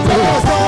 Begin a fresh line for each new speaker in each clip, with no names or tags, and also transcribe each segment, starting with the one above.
Ensemble,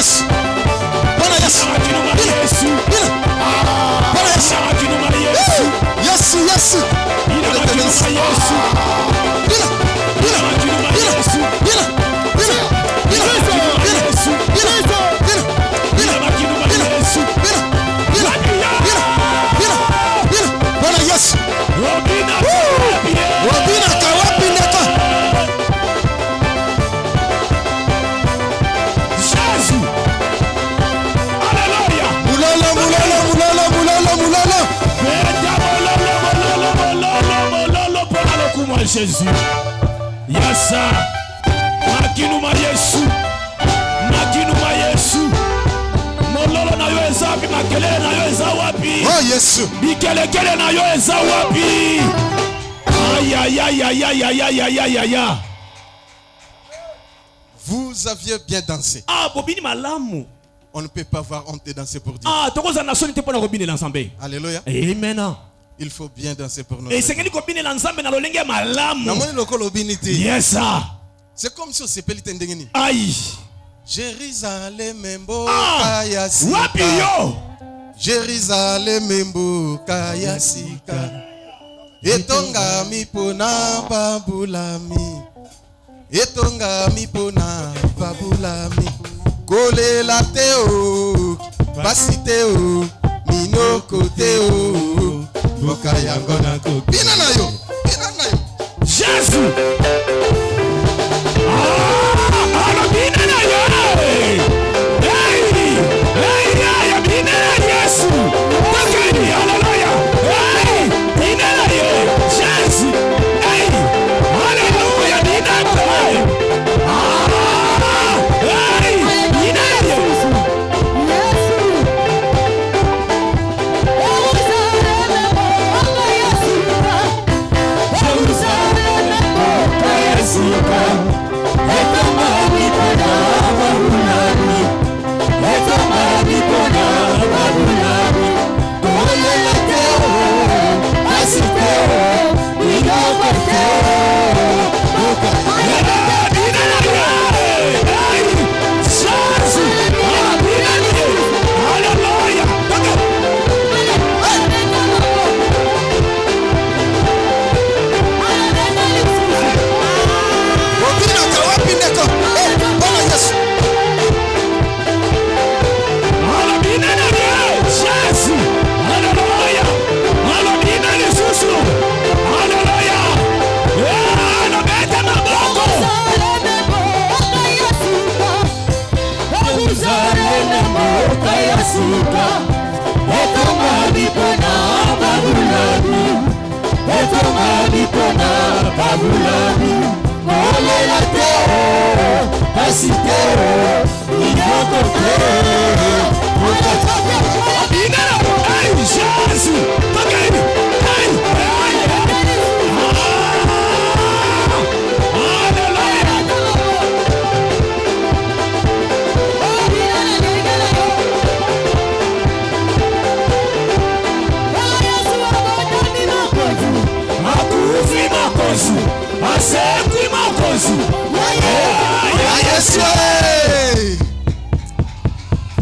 Yesu. Bwana Yesu. Bwana Yesu. Yesu, Yesu.
Jésus. Yasa. Makinuma Yesu. Makinuma Yesu. Mololo na yo ezapi makelele na yo eza wapi?
Oh Yesu.
Bikelekele na yo eza wapi? Aïe aïe aïe aïe aïe aïe aïe aïe aïe aïe.
Vous aviez bien dansé.
Ah, bobini malamu.
On ne peut pas avoir honte de danser pour Dieu.
Ah, tokoza na soni te pona kobine l'ensemble.
Alléluia.
Amen.
Il faut bien danser pour nous.
Et c'est que kobine l'ensemble na lolenge malamu. Yes sir.
C'est comme si on s'appelait Tendengeni.
Aïe.
Jérusalem mboka ya sika.
Wapi yo?
Jérusalem mboka ya sika. Etonga mipona babulami. Etonga mipona babulami. Kolela teo, basi teo, minoko teo. Boka yango nako. Bina na yo.
Jésus. Ah, bina na yo. Hey, hey, bina na Yesu. Bakani, hallelujah. Hey, bina na yo. Jésus. Hey, hallelujah, bina na yo. Ah, hey, bina na yo.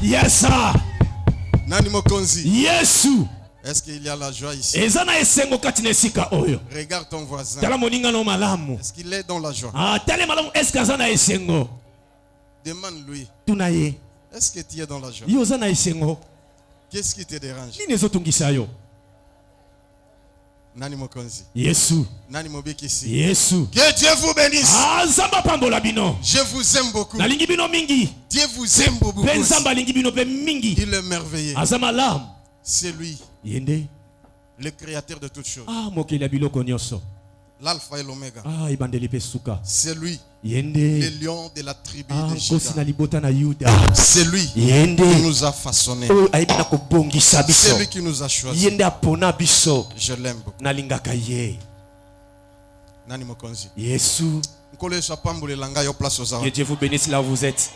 Yes sir.
Nani mokonzi?
Yesu.
Est-ce qu'il y a la joie ici?
Ezana esengo katina esika oyo.
Regarde ton voisin.
Tala moninga no malamu.
Est-ce qu'il est dans la joie?
Ah, tala malamu eske azana esengo.
Demande-lui.
Tunaye.
Est-ce que tu es dans la joie?
Yo zana esengo.
Qu'est-ce qui te dérange?
Nini ezotungisa yo?
Nani mokonzi?
Yesu.
Nani mobikisi?
Yesu.
Que Dieu vous bénisse.
Ah, nzamba pambola bino.
Je vous aime beaucoup.
Nalingi bino mingi.
Dieu vous aime beaucoup.
Pe nzamba lingi bino pe mingi.
Il est merveilleux.
Azama lam.
C'est lui.
Yende.
Le créateur de toutes choses.
Ah, mokeli biloko nyonso.
L'alpha et l'oméga.
Ah, ibandeli pe suka.
C'est lui.
Yende.
Le lion de la tribu de Juda. C'est lui
Yende.
qui nous a façonné. C'est lui qui nous a choisi.
Yende apona biso.
Je l'aime beaucoup.
Nalingaka ye.
Nani mokonzi?
Yesu.
Que
Dieu vous bénisse là où vous êtes.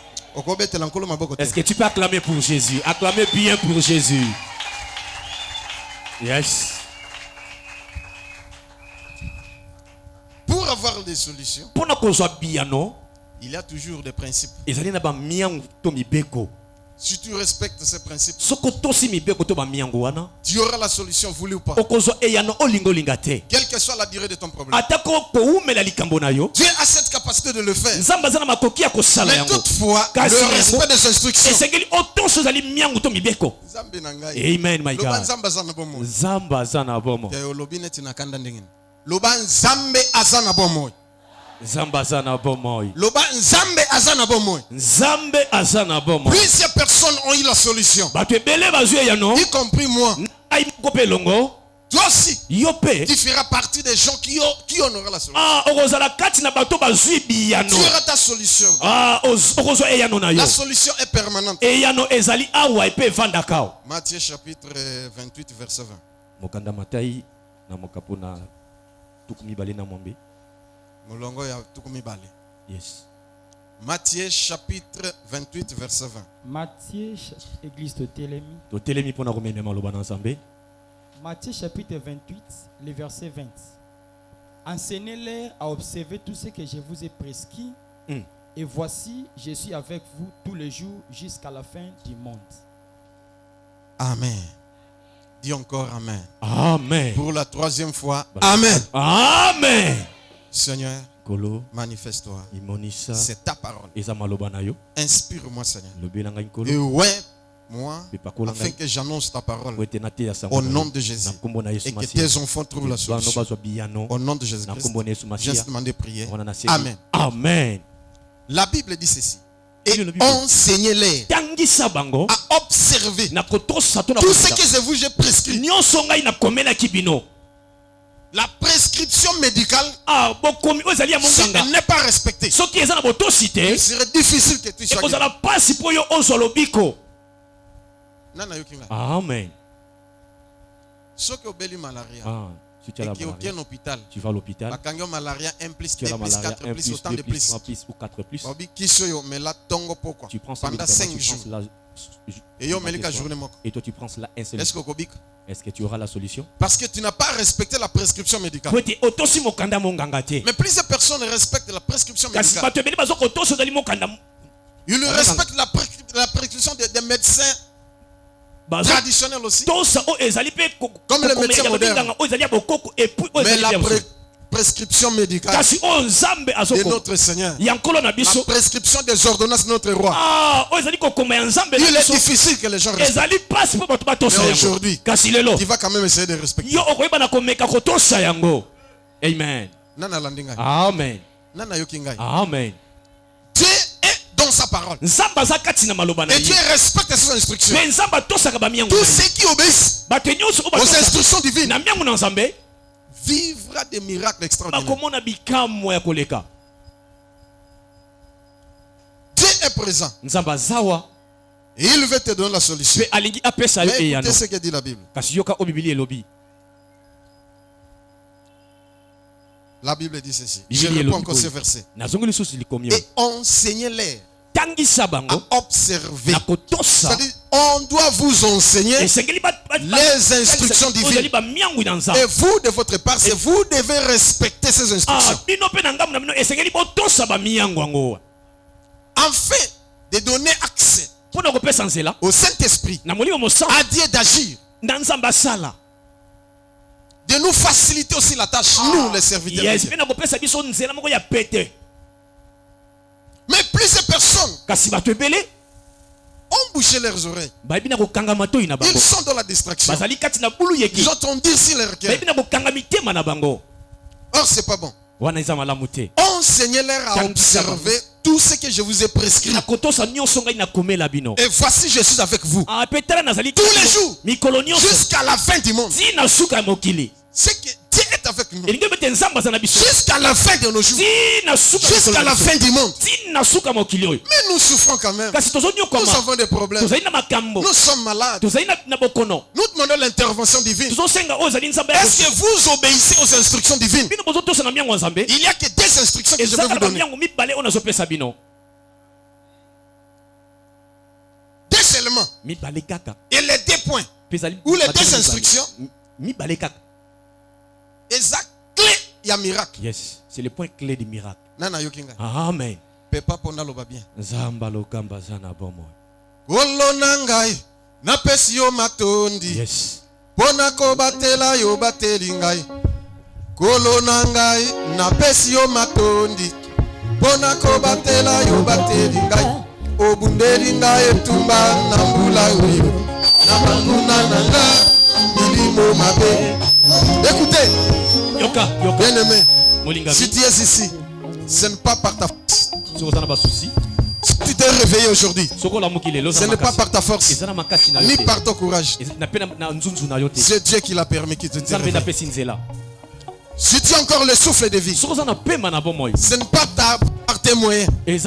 Est-ce que tu peux acclamer pour Jésus? Acclamer bien pour Jésus. Yes.
Pour avoir des solutions,
pour nous qu'on soit bien, non?
Il y a toujours des principes.
ezali na ba miangu to mibeko.
Si tu respectes ces principes,
Soko tosi mibeko to ba miangu wana,
tu auras la solution voulue ou pas.
okozwa eyano olingo lingate.
Quelle que soit la durée de ton problème.
Atako ko umela likambo na yo.
Dieu a cette capacité de le faire.
Nzamba zana makoki ya kosala
Mais
yango.
toutefois,
Kasi
le
yango,
respect des instructions.
esengeli otoso ezali miangu to mibeko.
Nzambe na ngai.
Amen, my
Loba
God.
nzambe aza na bomoi.
Nzamba zana bomo.
Ya olobi neti na kanda ndenge. Loba nzambe aza na bomoi.
Nzamba zana bomo.
Loba nzambe aza na bomoi.
Nzambe azana bomo.
Plusieurs personnes ont eu la solution.
Bato ebele bazwe yano.
Y compris moi.
Ai kope longo.
Toi aussi,
Yope.
tu feras partie des gens qui auront la solution.
Ah, okozala kati na bato bazwi biyano.
Tu auras ta solution.
Ah, okozwa eyano na yo.
La solution est permanente.
Eyano ezali awa epe vanda kao.
Matthieu chapitre 28, verset 20.
Mokanda matai na mokapo na tukumi bale na mwambe.
Molongo ya tukumi bale.
Yes.
Matthieu chapitre 28, verset 20.
Matthieu, église de Télémi.
To telemi pona komene maloba na Nzambe.
Matthieu chapitre 28, le verset 20. Enseignez-leur à observer tout ce que je vous ai prescrit. Et voici, je suis avec vous tous les jours jusqu'à la fin du monde.
Amen. Dis encore Amen.
Amen.
Pour la troisième fois, Amen.
Amen.
Seigneur,
Kolo
manifeste-toi.
imonisa
C'est ta parole.
eza maloba na yo.
Inspire-moi, Seigneur.
Lobi na ngai
Et
kolo.
ouais, moi,
Bipakola
afin
ngai.
que j'annonce ta parole
Wete na te ya sango.
au nom de Jésus.
Na kombo na Yesu
Et que
Masiya.
tes enfants trouvent la
Bano
solution.
bazwa biyano.
Au nom de
Na
Jésus-Christ,
kombo na Yesu
j'ai
Masiya.
demandé prière.
Wana na seki.
Amen.
Amen.
La Bible dit ceci.
Et
Et
la Bible.
enseignez-les
Tangisa bango.
à observer
Na kotosa to na
tout ce
kotosa.
que je vous ai prescrit.
Nyonso ngai na komela kibino.
La prescription médicale,
Ah, bokomi ozali ya
si
monganga.
elle n'est pas respectée,
Soki eza na botosi te,
il serait difficile que tu sois guéri.
ekozala pasi po yo ozwa lobiko.
Nana yokinga.
Amen.
Soki obeli malaria
Ah, si tu as
et
la
qui
malaria,
au hôpital,
tu vas à l'hôpital.
bakangyo malaria 1 plus
Tu as
2
la
plus
malaria
4
1
plus
plus
autant
2
de
plus
plus.
3 plus ou 4 plus.
Obi kiso yo mela tongo poko
Tu prends ça
pendant 5
tu
jours.
prends la
Et yo melika journée moko.
et toi tu prends cela un seul
Est-ce
jour.
que kobik?
Est-ce que tu auras la solution?
Parce que tu n'as pas respecté la prescription médicale.
Wete otosi mokanda monganga te.
Mais plusieurs personnes respectent la prescription
Kasi
médicale.
bato ebele bazo kotosa ozali mokanda.
Ils respectent la prescription des médecins
Bazo
traditionnels aussi.
tosa o ezali pe
Comme le médecin moderne.
o ezali ya bokoko et puis o
Mais
ezali
la
ya
prescription médicale
kasi o Nzambe
de
azoko
notre Seigneur,
ya nkolo na
la
biso.
prescription des ordonnances de notre roi,
Ah, o ezali kokoma ya Nzambe
il
na
est
biso.
difficile que les gens respectent.
Ezali pasi po bato batosa
Mais
yango.
aujourd'hui,
Kasi lelo
tu vas quand même essayer de respecter.
yo okoyeba na komeka kotosa yango. Amen.
Nana landinga.
Amen.
Nana yokinga.
Amen.
Dieu est dans sa parole.
Nzambe aza kati na maloba na
Et Dieu
ye.
respecte ses instructions.
Mais Nzambe atosaka bamiango.
Tous ceux qui obéissent
Bato nyonso o
aux
batosa
instructions divines
na miango na Nzambe
vivra des miracles extraordinaires.
bakomona bikamwa ya koleka.
Dieu est présent
Nzambe azawa
et il veut te donner la solution.
pe alingi apesa yo
Mais
eyano.
écoutez ce que dit la Bible.
Kasi yoka o Biblia elobi.
La Bible dit ceci.
Bible
Je
elobi
reprends encore
boye.
ce verset.
Nazongi lisusu likomi.
Et enseignez-les
Tangisa bango
à observer.
na kotosa.
C'est-à-dire, on doit vous enseigner
Esengeli
les instructions divines.
ozali bamiango na
Et
Nzambe.
vous, de votre part, c'est vous devez respecter ces
Ah,
instructions.
bino pe na ngambo na bino esengeli botosa bamiango yango.
Afin de donner accès
Mpona kopesa nzela
au Saint-Esprit,
na molimo mosantu
à Dieu d'agir,
na Nzambe asala.
de nous faciliter aussi la tâche, nous les serviteurs. de
Yes,
Dieu.
pe na kopesa biso nzela moko ya pete.
Mais plusieurs personnes
Kasi bato ebele
ont bouché leurs oreilles.
bayebi na kokanga matoi na bango.
Ils sont dans la distraction.
Bazali kati na bulu yeki.
Ils entendent dire si leur cœur.
Bayebi na kokanga mitema na bango.
Or, c'est pas bon.
Wana eza malamu te.
Enseignez-leur à observer tout ce que je vous ai prescrit.
Na kotosa nyonso ngai na komela bino.
Et voici, je suis avec vous
Ah, petala nazali
tous les jours
mikolo nyonso
jusqu'à la fin du monde.
tina suka ya mokili.
C'est que Dieu est avec nous
Elingi bete Nzambe aza na biso.
jusqu'à la fin de nos jours,
Tina suka ya
jusqu'à
mikolo
la
nyonso.
fin du monde.
Tina suka mokili oyo.
Mais nous souffrons quand même.
Kasi
Nous
tozonyokama.
avons des problèmes.
Tozali na makambo.
Nous sommes malades.
Tozali na bokono.
Nous demandons l'intervention divine.
Tozosenga oyo ezali Nzambe.
Est-ce que vous obéissez aux instructions divines?
Bino bozotosa na miango ya Nzambe.
Il n'y a que des instructions que je vais
Ezaka
vous
na
donner.
miango mibale oyo nazopesa bino.
Deux seulement.
Mibale kaka.
Et les deux points.
Pezali.
Ou les deux instructions.
Mibale kaka.
Et ça, clé, il y a miracle.
Yes, c'est le point clé du miracle.
Nana yokinga.
Amen.
Pepa pona loba bien.
Zamba lokamba zana bomo.
Kolo nangai napesi yo matondi.
Yes.
Pona ko batela yo bateli ngai. Kolo nangai napesi yo matondi. Pona ko batela yo bateli ngai. Obundeli ngai etumba na mbula oyo. Na banguna nanga milimo mabe. Écoutez,
Yoka.
bien aimé,
Molingami.
si tu es ici, ce n'est pas par ta force.
Si
Si tu t'es réveillé aujourd'hui,
ce
ce n'est pas par ta force, ni par ton courage.
C'est
C'est Dieu qui l'a permis qu'il te réveille. Si tu as encore le souffle de vie, ce n'est pas par tes moyens, mais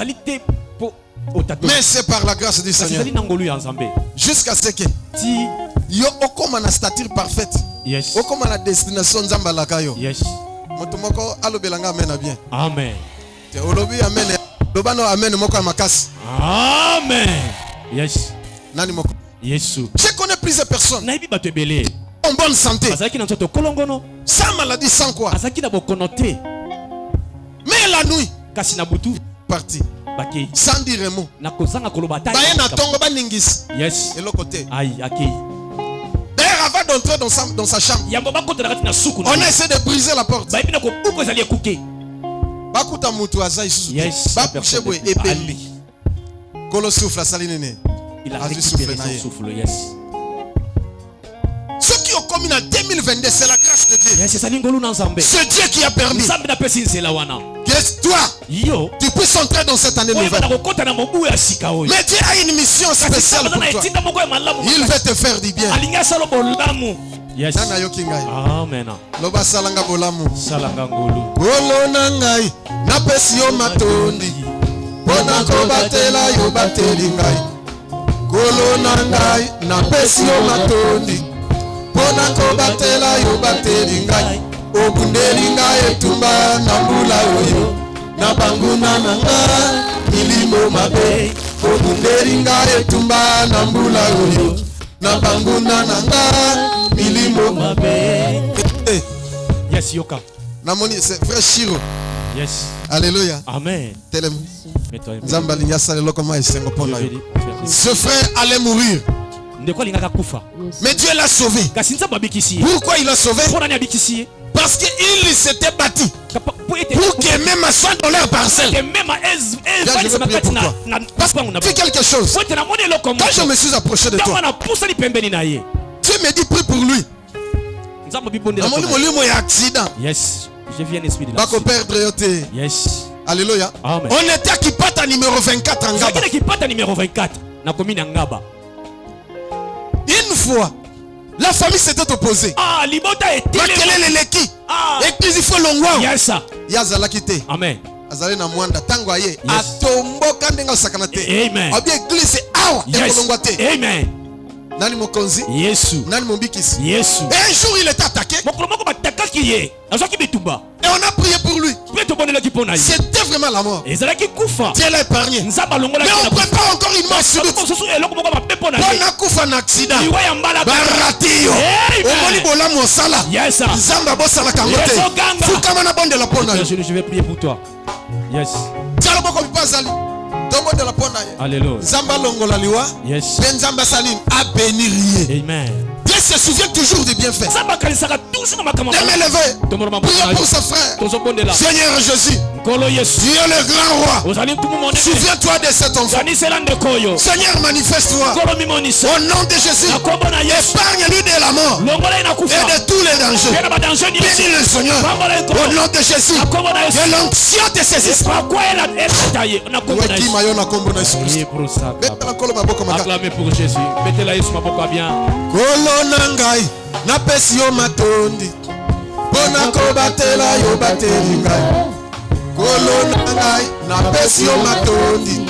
c'est par la grâce du Seigneur. Jusqu'à ce que yo okoma na stature parfaite.
Yes.
Okoma na destination nzamba lakayo.
Yes.
Moto moko alobelanga amen bien.
Amen.
Te olobi amen. Lobano amen moko ya makasi.
Amen. Yes.
Nani moko?
Yesu.
Je connais plusieurs personnes
Naibi bato ebele.
en bonne santé,
Azaki na nzoto kolongono.
sans maladie, sans quoi.
Azaki na bokonote.
Mais la nuit,
Kasi na butu.
parti,
Baki.
sans dire un mot.
Na kozanga koloba ta.
Baye na tongo ba ningis.
Yes.
Et l'autre côté.
Aïe, akei.
D'ailleurs, avant d'entrer dans sa chambre,
Yambo bakota na na suku.
on a essayé de briser la porte.
Bayi na ko uko ezali ekuke.
Bakuta mutu aza isusu.
Yes.
Ba coucher boy epeli. Kolo souffle sali nene.
Il a
Azui
récupéré
souffle na
son
ye.
souffle. Yes.
Ceux qui ont commis en 2022, c'est la grâce de Dieu.
Yes, ezali ngolu na nzambe.
C'est Dieu qui a permis
Nzambe na pesi nzela wana.
que toi,
Yo.
tu puisses entrer dans cette année
Oyo
nouvelle.
bana kokota na mobu ya sika oyo.
Mais Dieu a une mission spéciale pour toi.
Etinda moko ya malamu.
Il veut te faire du bien.
Alinga salo bolamu. Yes.
Nana yoki ngai.
Amen.
Loba salanga bolamu.
Salanga ngolu.
Kolo na ngai napesi yo matondi. Pona ko batela yo bateli ngai. Kolo na ngai napesi yo matondi. Pona ko batela yo bateli ngai. Obundeli ngai etumba na mbula oyo. Na banguna na ngai milimo mabe. Obundeli ngai etumba na mbula oyo. Na banguna na ngai milimo mabe.
Yes, Yoka.
Namoni, c'est frère Shiro.
Yes.
Alléluia.
Amen.
Telem.
Mets-toi.
Zambali nyasale lokoma isengo pona yo.
Je
Ce frère allait mourir,
ndeko alingaka kufa.
mais Dieu l'a sauvé.
Kasi nzambe abikisi ye.
Pourquoi il l'a sauvé?
Mpona ni abikisi ye.
Parce qu'il s'était battu
Po ete
pour que même soit dans leur parcelle.
que même
je vais prier pour toi. Parce
pangu na
que quelque chose.
po ete namoni eloko
Quand je me suis approché de
ntango
toi,
napusani pembeni na ye.
Dieu me dit prie pour lui.
Nzambe abibondela
Namoni
mpona ye.
molimo ya accident.
Yes. Je viens esprit de la
Bako
suite.
perdre yo te.
Yes.
Alléluia.
Amen.
On était à Kipata numéro 24 en
Zaki
Gaba.
na kipata numéro 24 na commune ya Ngaba.
Une fois, la famille s'était opposée.
Ah, libota etele.
Makelele leki.
Ah.
Église il faut longwa.
Yes. sir.
Yazala kité.
Amen.
Azali na mwanda tango aye
Yes.
atomboka ndenga sakana te.
Amen.
Abi église awa
Yes.
ekolongwa te.
Amen.
Nani mokonzi?
Yesu.
Nani mombikisi?
Yesu.
Et un jour il est attaqué
Mokolo moko batakaki ye. Azwaki bitumba.
et on a prié pour lui.
Mpe tobondelaki mpona ye.
C'était vraiment la mort.
Ezalaki kufa.
Dieu l'a épargné.
Nzambe alongolaki
Mais
na
on prépare encore une mort subite.
mosusu eloko moko mabe mpona ye.
Pona kufa na accident.
liwa ya mbala
Baratiyo.
Amen.
Omoni bolamu osala.
Yes, sir.
Nzamba bosala kango te.
Yeso ganga.
Fukama na bonde la pona yo.
Je vais prier pour toi. Yes.
Tialo boko bipazali. Tobo de la pona ye.
Alléluia.
Nzamba longola liwa.
Yes.
Pe Nzamba salim a bénir ye.
Amen.
Dieu se souvient toujours des bienfaits.
Nzambe akanisaka toujours na makambo.
Aimez lever.
Tomoroma
Priez pour ses frères.
tozobondela.
Seigneur Jésus,
Nkolo Yesu.
Dieu le grand roi,
Ozali mtumu monene.
souviens-toi de cet enfant.
Zanisela ndeko oyo.
Seigneur, manifeste-toi.
Nkolo mimonisa.
Au nom de Jésus,
Na kombo na Yesu.
épargne-lui de la mort
Longola ina
et
kufa.
de tous les dangers.
Pena badanje nyingi.
Bénis le Seigneur.
Pambola
Au
nkolo.
nom de Jésus,
Na kombo na Yesu.
que l'onction te saisisse.
Kwa ela taye. Na kombo na
Weki
Yesu.
mayo na kombo na Yesu Christ.
Priez pour ça.
Beta na kolo maboko maka.
Acclamez pour Jésus. Mettez-la Yesu maboko bien.
Kolo na ngai, napesi yo matondi. Pona ko batela yo bateli ngai. Kolo na ngai, napesi yo matondi.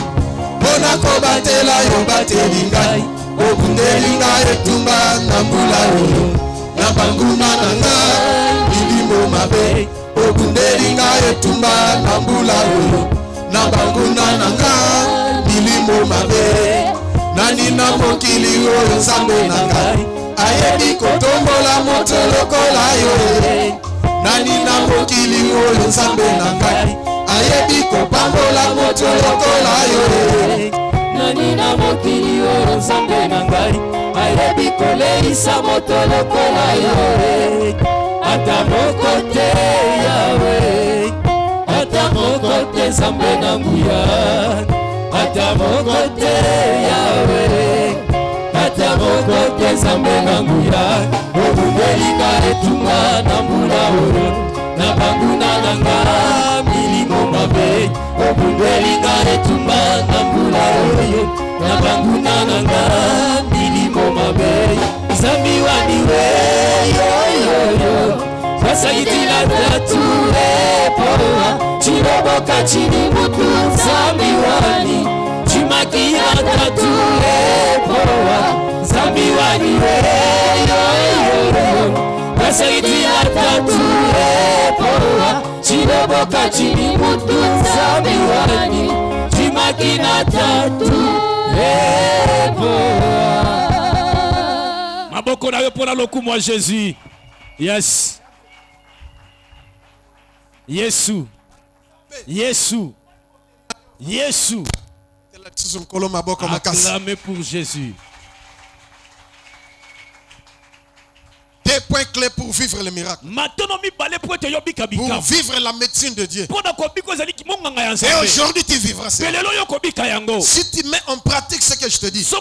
Pona ko batela yo bateli ngai. Obundeli ngai etumba na mbula oyo. Na banguna na ngai, milimo mabe. Obundeli ngai etumba na mbula oyo. Na banguna na ngai, milimo mabe. Nani na mokili oyo Nzambe na ngai ayebi kotombola moto lokola yo. Nani na mokili oyo Nzambe na ngai ayebi kopambola moto lokola yo.
Nani na mokili oyo nzambe na ngai ayebi koleisa moto lokola yo. Ata moko te Yawe, ata moko te nzambe na nguya, ata moko te Yawe, ata moko te nzambe na nguya. Obundelinga etunga na mbula oyo na banguna na nga milimo mabe. Obundelinga etunga na mbula oyo na banguna na nga milimo mabe. Nzambi waniwe yoyoyo basayitila tature poa chiroboka chini mutu. Nzambi wani chimakila tature poa. Nzambi waniwe yoyoyo basayitila tature poa chiroboka chini mutu. Nzambi wani chimakila tature poa. Maboko na yo pona lokumu wa Jésus. Yes. Yesu. Yesu. Yesu. Acclamez pour Jésus.
Deux points clés pour vivre le miracle. Pour vivre la médecine de Dieu. Et aujourd'hui tu vivras ça. Si tu mets en pratique ce que je te dis, tu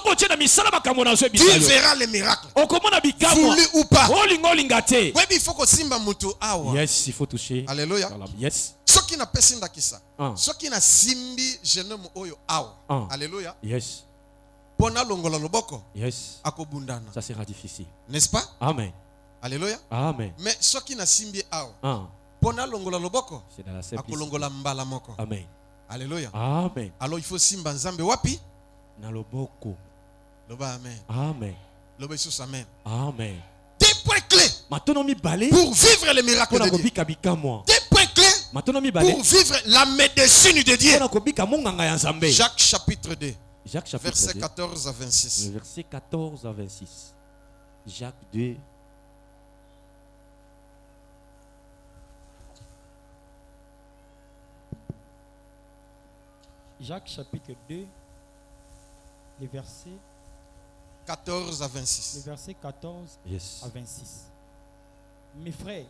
verras les miracles. Voulu ou pas. Oui, il faut que Simba Mutu awa.
Yes, il faut toucher.
Alléluia.
Yes.
Ce qui n'a pas simba kisa. Ce qui n'a simbi jeune oyo awa. Alléluia.
Yes.
Pona longola loboko.
Yes.
Akobundana.
Ça sera difficile.
N'est-ce pas?
Amen.
Alléluia.
Amen.
Mais ce qui n'a simbi awa. Pona longola loboko.
C'est dans la simplicité.
Akolongola mbala moko.
Amen.
Alléluia.
Amen.
Alors il faut simba nzambe wapi?
Na loboko.
Loba amen.
Amen.
Loba Jesus amen.
Amen.
Des points clés pour vivre les miracles de Dieu. Des points clés pour vivre la médecine de Dieu. Jacques chapitre 2. Verset 14 à 26.
Verset 14 à 26. Jacques 2.
Jacques chapitre 2, les versets
14 à 26.
Le verset 14 à 26. Mes frères,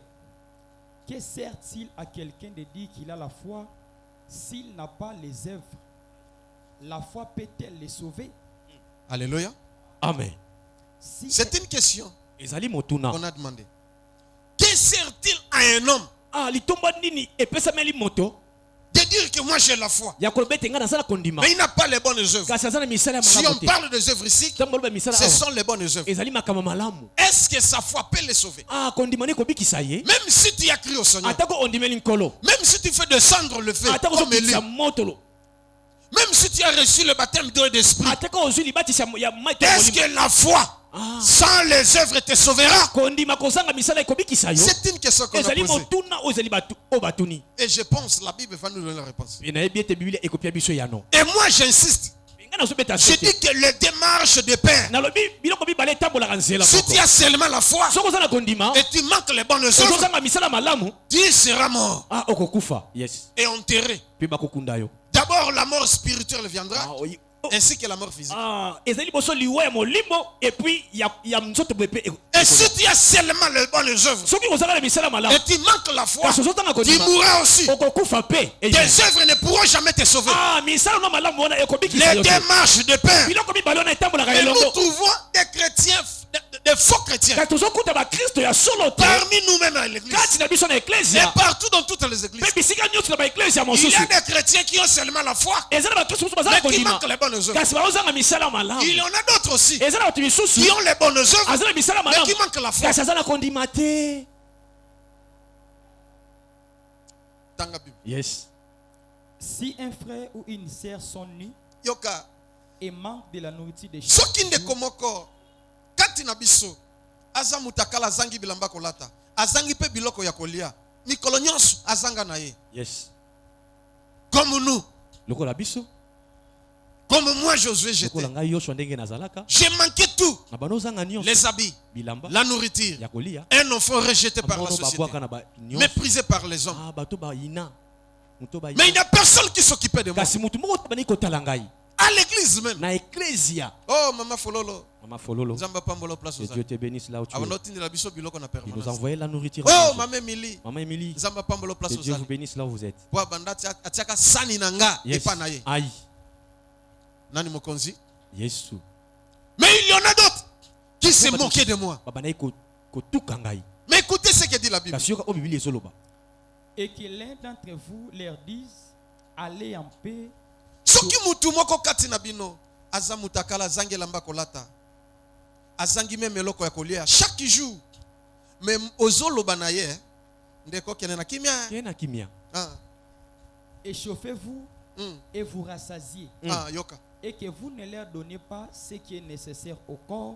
que sert-il à quelqu'un de dire qu'il a la foi s'il n'a pas les œuvres? La foi peut-elle les sauver?
Alléluia.
Amen.
C'est une question qu'on a demandé. Que sert-il à un homme de dire que moi j'ai la foi, mais il n'a pas les bonnes œuvres? Si on parle des œuvres ici, ce sont les bonnes œuvres. Est-ce que sa foi peut les sauver? Même si tu as cru au Seigneur, même si tu fais descendre le feu comme Élie, même si tu as reçu le baptême d'eau et d'esprit, est-ce que la foi sans les œuvres te sauvera? C'est une question qu'on a posée. Et je pense la Bible va nous donner la réponse. Et moi j'insiste. Je dis que les démarches de paix, si tu as seulement la foi et tu manques les bonnes œuvres, tu seras mort et enterré. D'abord la mort spirituelle viendra, ainsi que la mort physique. Et si tu as seulement les bonnes œuvres et tu manques la foi, tu mourras aussi. Tes œuvres ne pourront jamais te sauver. Les démarches de paix. Et nous trouvons des chrétiens, des faux chrétiens parmi nous-mêmes à l'église et partout dans toutes les églises. Il y a des chrétiens qui ont seulement la foi mais qui manquent les bonnes œuvres. Il y en a d'autres aussi qui ont les bonnes œuvres mais qui manquent la foi.
Yes.
Si un frère ou une sœur sont nus et manquent de la nourriture des
choses, kati na biso aza mutakala zangi bilamba kolata azangi pe biloko ya kolia mikolo nyonso azanga na ye.
Yes.
Comme nous, comme moi Josué j'étais, j'ai manqué tout, les habits, la nourriture, un enfant rejeté par la société, méprisé par les hommes. Mais il n'y a personne qui s'occupait de moi.
kasi mutu moko bani kotala ngai
À l'église même.
na ecclesia.
Oh, maman Fololo.
Maman Fololo,
Nzamba pambolo place
que
aux
Dieu te bénisse là où tu
Avant
es.
d'otini la biso biloko na
Il nous a
permanence.
envoyé la nourriture.
Oh, maman Emily.
Maman Émilie,
Nzamba pambolo place
que
aux
Dieu vous bénisse là où vous êtes.
Po bandati atiaka sani nanga
Yes.
epa na ye.
Aïe,
Nani mokonzi?
Yesu.
Mais il y en a d'autres qui se moquaient de moi.
Baba na kotuka ngai.
Mais écoutez ce que dit la Bible.
Kasi yoka o Biblia ezoloba.
Et que l'un d'entre vous leur dise, allez en paix.
Soki mutu moko kati na bino aza mutakala zangi lamba kolata. Azangi même eloko ya kolia chaque jour. Mais ozoloba na ye ndeko kene na kimia.
Kena kimia.
Ah.
Échauffez-vous et vous rassasiez.
Ah, yoka.
Et que vous ne leur donnez pas ce qui est nécessaire au corps.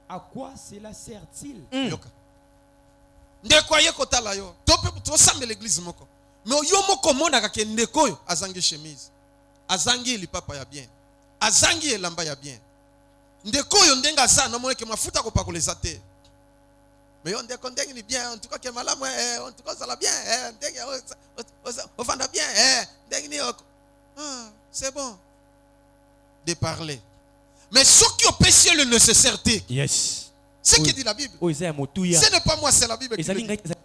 À quoi cela sert-il?
Yoka. Ndeko ye kotala yo. To sambe l'église moko. Mais yo moko mona ka ndeko yo azangi chemise. Azangi lipapa ya bien. Azangi elamba ya bien. Ndeko yo ndenga za na mona ke mafuta ko pakoleza te. Mais on ndeko ndengi ni bien, en tout cas ke malamu en tout cas ça la bien, ndengi on vanda bien, ndengi ni c'est bon de parler. Mais ce qui opère le nécessaire,
Yes.
c'est ce que dit la Bible.
O Isaiah motuya.
Ce n'est pas moi, c'est la Bible qui le
Ezali
dit.
ngai ezali.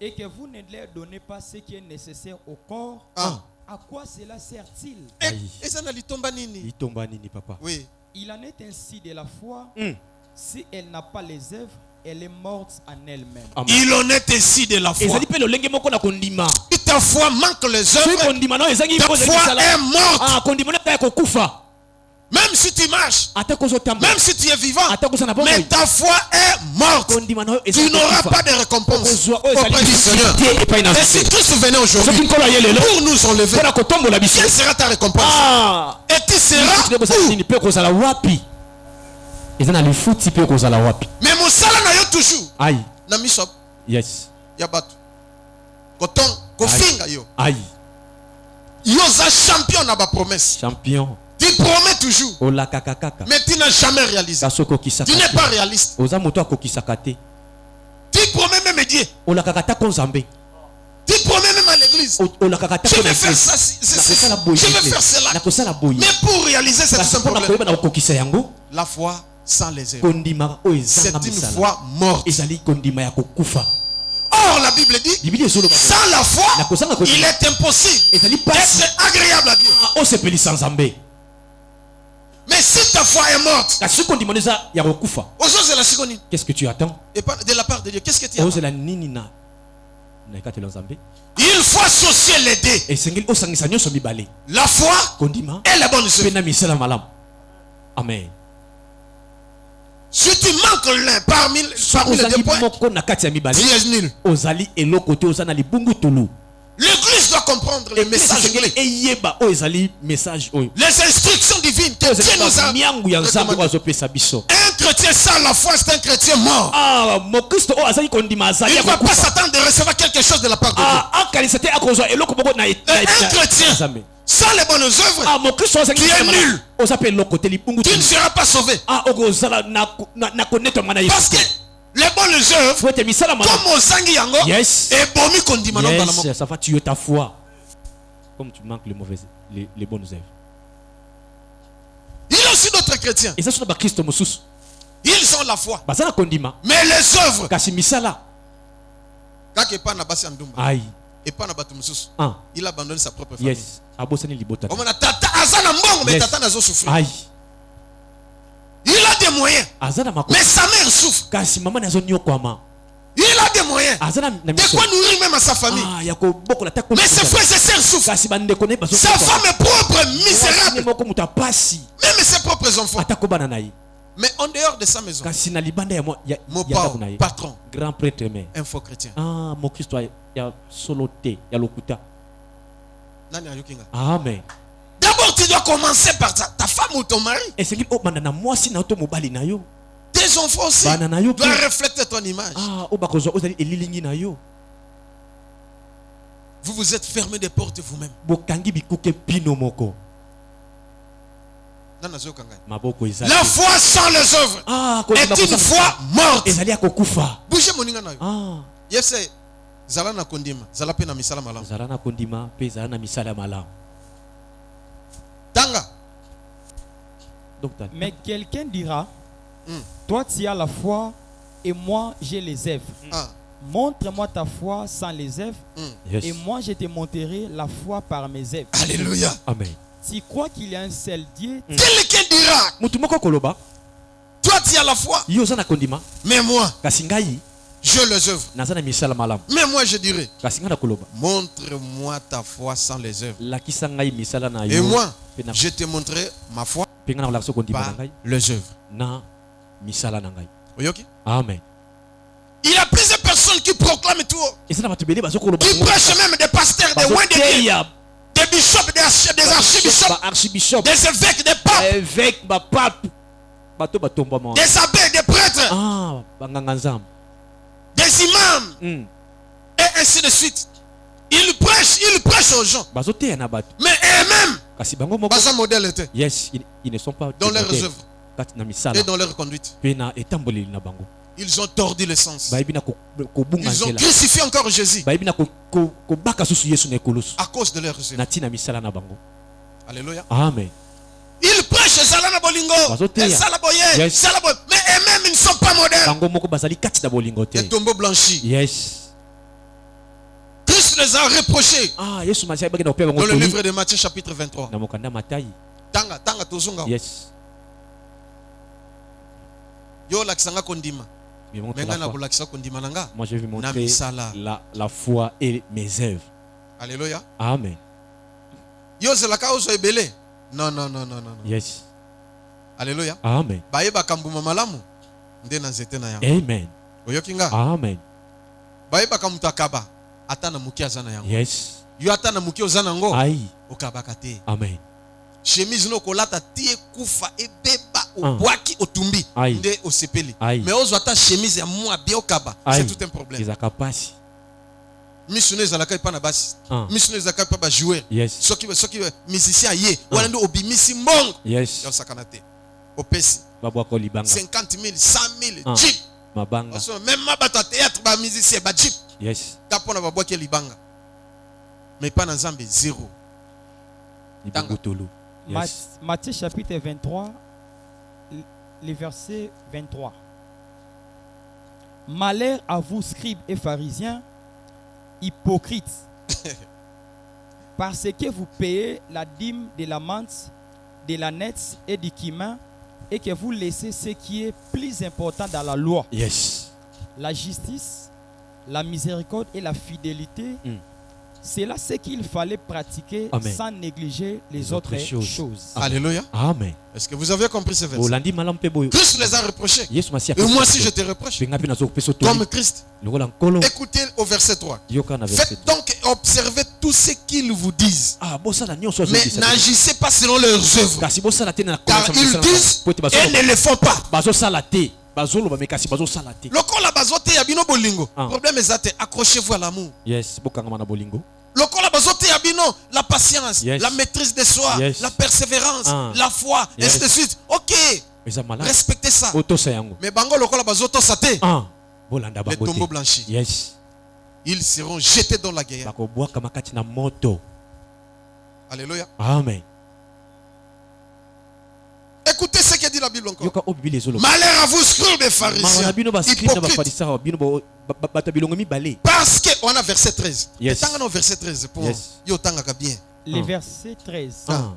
Et que vous ne leur donnez pas ce qui est nécessaire au corps.
Ah.
À quoi cela sert-il?
Et ça n'a litomba nini?
Itomba nini papa?
Oui.
Il en est ainsi de la foi. Si elle n'a pas les œuvres, elle est morte en elle-même.
Il en est ainsi de la foi.
Ezali pe lolenge moko na kondima.
Si ta foi manque les
Si
œuvres,
kondima no ezangi
ta
ko
foi
ezali
est morte.
Ah, kondima na ta kokufa.
Même si tu marches,
Ata kozo tamba.
même si tu es vivant,
Ata kozo na bongo.
mais ta foi est morte.
Kondima no
Tu
ezali
n'auras
kokufa.
pas de récompense
Okozwa o ezali
auprès du Seigneur.
te epai na
Et si
Nzambe.
Christ venait
Soki
aujourd'hui
nkolo aye lelo
pour nous enlever,
mpona kotombola biso.
quelle sera ta récompense?
Ah.
Et tu seras
Kozala
où?
nini pe kozala wapi? Eza na lifuti pe kozala wapi?
Mais mon salaire n'a yo toujours.
Aïe.
Na miso
Yes.
ya batu. Koton, kofinga yo.
Aïe.
Yo za champion na ba promesse.
Champion.
Tu promets toujours,
Ola kakakaka.
mais tu n'as jamais réalisé.
Kasoko kisaka.
Tu n'es pas réaliste.
Oza moto akokisaka te.
Tu promets même Dieu.
Ola kakata ko Nzambe.
Tu promets même à l'église.
Ola kakata
Je
ko
vais faire ça. Je vais faire cela.
Na kosala boyi.
Mais pour réaliser c'est tout
Kasi
un
mpona
problème.
koyeba na kokisa yango.
La foi sans les œuvres.
Kondima o
C'est
ezanga
une
misala.
foi morte.
Ezali kondima ya kokufa.
Or, la Bible dit,
Biblia ezoloba.
sans la foi, il est impossible
Ezali pasi.
d'être agréable à Dieu.
O sepelisa Nzambe.
Mais si ta foi est morte,
Kasi kondima eza ya kokufa.
aux la seconde,
Qu'est-ce que tu attends?
et pas de la part de Dieu, qu'est-ce que tu as?
Ozela nini na ekatelo Nzambe.
Il faut associer les deux.
Esengeli osangisa nyonso mibale.
La foi
Kondima
et la bonne
pe
œuvre.
na misala malamu. Amen.
Si tu manques l'un parmi les
Ozali
deux points,
moko na kati ya mibale.
tu es nul.
Ozali eloko te oza na libungu tulu.
L'église doit comprendre les messages clés,
eyeba o ezali message oyo.
les instructions divines que Dieu nous a
miangu ya Nzambe
recommandées.
azopesa biso.
Un chrétien sans la foi, c'est un chrétien mort.
Ah, mokristo oyo azali kondima azali
Il ne va pas
akokufa.
s'attendre de recevoir quelque chose de la part de Dieu.
Ah, akanisa te akozwa eloko moko na
Et un chrétien
Nzambe.
sans les bonnes œuvres,
Ah, mokristo azali
Tu es nul.
oza pe eloko te libungu
tu ne
tulu.
seras pas sauvé.
Ah, okozala na konetwa na
Parce que
Yesu.
les bonnes œuvres,
Faut te misala malamu.
comme Ozangi Yango,
Yes.
et Bomi Kondima dans la mort.
Yes, ça va tuer ta foi. Comme tu manques les bonnes œuvres.
Il y a aussi d'autres chrétiens.
Et ça c'est ba Christo mosusu.
Ils ont la foi.
Bazala kondima.
Mais les œuvres,
Kasi misala.
kaka epa na basi ya ndumba,
Aïe.
epa na bato mosusu,
Ah.
il a abandonné sa propre famille.
Yes. Abosani libota.
Omona tata aza na mbongo, mais
Yes.
tata nazo souffrir.
Aïe.
Il a des moyens,
Azana mako.
mais sa mère souffre.
Kasi mama nazo nyokwama.
Il a des moyens
Azana na
de
miso.
quoi nourrir même à sa famille.
Ah, yako boko la tako.
Mais ses frères et sœurs souffrent.
Kasi bande kone bazo.
Sa femme est propre, misérable.
Moko muta pasi.
Même ses propres enfants.
Atako bana nayi.
Mais en dehors de sa maison,
Kasi na libanda ya
mon
ya
père,
nayi.
patron,
Grand prêtre mais.
un faux chrétien.
Ah, mon Christ ya solo te ya lokuta.
Nani ayokinga?
Amen.
D'abord, tu dois commencer par ta femme ou ton mari.
Et c'est qu'il oh bandana mwasi na to mobali na yo.
Tes enfants aussi
Bana na yo
doivent
pe.
refléter ton image.
Ah, o bakozwa ozali elilingi na yo.
Vous vous êtes fermé des portes vous-même.
Bokangi bikuke pino moko.
Nani azokanga?
Maboko ezali.
La foi sans les œuvres
Ah,
est une foi morte.
ezali akokufa.
Bougez mon nayo.
Ah,
Yefse zala na kondima zala pe na misala malamu.
zala na kondima pe zala na misala malamu.
Tanga.
Donc
Mais quelqu'un dira, toi tu as la foi et moi j'ai les œuvres.
Ah.
Montre-moi ta foi sans les œuvres
yes.
et moi je te montrerai la foi par mes œuvres.
Alléluia.
Amen.
Tu crois qu'il y a un seul Dieu?
Quelqu'un dira,
Mutu moko koloba
toi tu as la foi,
yo za na kondima
mais moi
kasi ngai
je les œuvres.
naza na misala malamu.
Mais moi je dirais,
Kasi nga na koloba
montre-moi ta foi sans les œuvres.
lakisa ngai misala na
Et
yo
moi,
pe na
je te montrerai ma foi
pe nga na kolakisa kondima na
par
ngai
les œuvres.
na misala na ngai.
Oyoki?
Amen.
Il y a plusieurs personnes qui proclament tout,
eza na bato ebele bazokoloba
qui prêchent même des pasteurs, des rois de Dieu,
bazoteya
des bishops, des archibishops,
baarchibishop
des évêques, des papes,
évêque bapape bato batombama
des abbés, des prêtres,
ah banganga nzambe
des imams, et ainsi de suite. Ils prêchent aux gens.
bazoteya na bato
Mais eux-mêmes,
kasi bango moko
basa modèle était
yes ils ne sont pas
dans
des
leurs
modèles.
œuvres
Kati na misala
et dans leur conduite.
pe na etamboleli na bango
Ils ont tordu le sens.
bayebi na kobunga
Ils ont
nzela
crucifié encore Jésus
bayebi na kobaka susu yesu na ekoloso
à cause de leurs œuvres.
na ntina misala na bango.
Alléluia.
Amen.
Ils prêchent Zalana Bolingo,
Bazoteya.
Salaboye,
Yes.
Salaboye. Mais eux-mêmes, ils ne sont pas modèles.
bango moko bazali kati na bolingo te
Des tombeaux blanchis.
yes
Christ les a reprochés
ah yesu masiya ayebaki na kopea bango
dans le
toli
livre de Matthieu chapitre 23.
na mokanda matayi
Tanga tozunga.
yes
Yo laksanga kondima.
mais montre
Menga
la
na
foi.
bulakisa kondima nanga.
Moi je vais
Na
montrer
misala.
la foi et mes œuvres.
Alléluia.
Amen.
Yo zelaka ozo ebele. Non.
Yes.
Alléluia.
Amen.
Bayeba kambuma malamu. Nde na nzete na yango.
Amen.
Oyokinga.
Amen.
Bayeba kamutu akaba. Ata na muki azana yango.
Yes.
Yo ata na muki ozana ngo.
Aïe.
Okabaka te.
Amen.
Chemise no kolata tie kufa ebeba obwaki otumbi
Aïe.
nde osepeli.
Aïe.
Mais ozo ata chemise ya mwa bien okaba. C'est tout un problème.
Ils capacité.
Misune zalaka pa na basi.
Ah.
Misune zalaka pa ba jouer.
Yes.
Soki musicien ye wana ndo obimisi mbongo.
Yes.
Yo sakana te. Opesi
Babwa ko libanga.
50 000, 100 000
Ah.
jeep.
Mabanga.
Parce que même ma bata théâtre ba musicien ba jeep.
Yes.
Tapona ba boaki libanga. Mais pas na Nzambe zéro.
Libango tolo. Yes.
Matthieu chapitre 23, le verset 23. Malheur à vous, scribes et pharisiens, hypocrites, parce que vous payez la dîme de la menthe, de la nette et du cumin, et que vous laissez ce qui est plus important dans la loi,
Yes.
la justice, la miséricorde et la fidélité. C'est là ce qu'il fallait pratiquer.
Amen.
Sans négliger les autres choses.
Alléluia.
Amen.
Est-ce que vous avez compris ce verset?
Olandi malam pe boyo.
Christ les a reprochés.
Yesu masiya.
Et moi aussi je te reproche.
Penga pe nazo peso toli.
Comme Christ.
Lokola nkolo.
Écoutez au verset 3.
Yoka na verset.
Faites donc observer tout ce qu'ils vous disent.
Ah, bosala nyonso
Mais n'agissez pas selon leurs œuvres.
kasi bosala te na
Car ils disent et ne le font pas.
bazosala te bazoloba me kasi bazosala te.
Lokola bazote ya bino bolingo.
Ah.
Problème ezate, accrochez-vous à l'amour.
Yes, bokangama na bolingo.
Lokola bazote ya bino, la patience,
Yes.
la maîtrise de soi,
Yes.
la persévérance,
Ah.
la foi,
Yes.
ainsi de suite. Ok,
Eza malade.
respectez ça.
Otosa yango.
Mais bango lokola bazoto sate,
Ah, bolanda
les
bango
tombeaux
te.
blanchis,
Yes.
ils seront jetés dans la guerre.
Bakobwaka makati na moto.
Alléluia.
Amen.
Écoutez ce que dit la Bible encore.
Yoka obibi les olo.
Malheur à vous, scribes et pharisiens,
Mama bino ba script na ba
hypocrites.
farisayo bino ba bilongo mibale.
Parce que, on a verset 13.
Yes.
Tanga no verset 13 pour
Yes.
yo tanga ka bien.
Le
Ah.
verset 13.
Ah.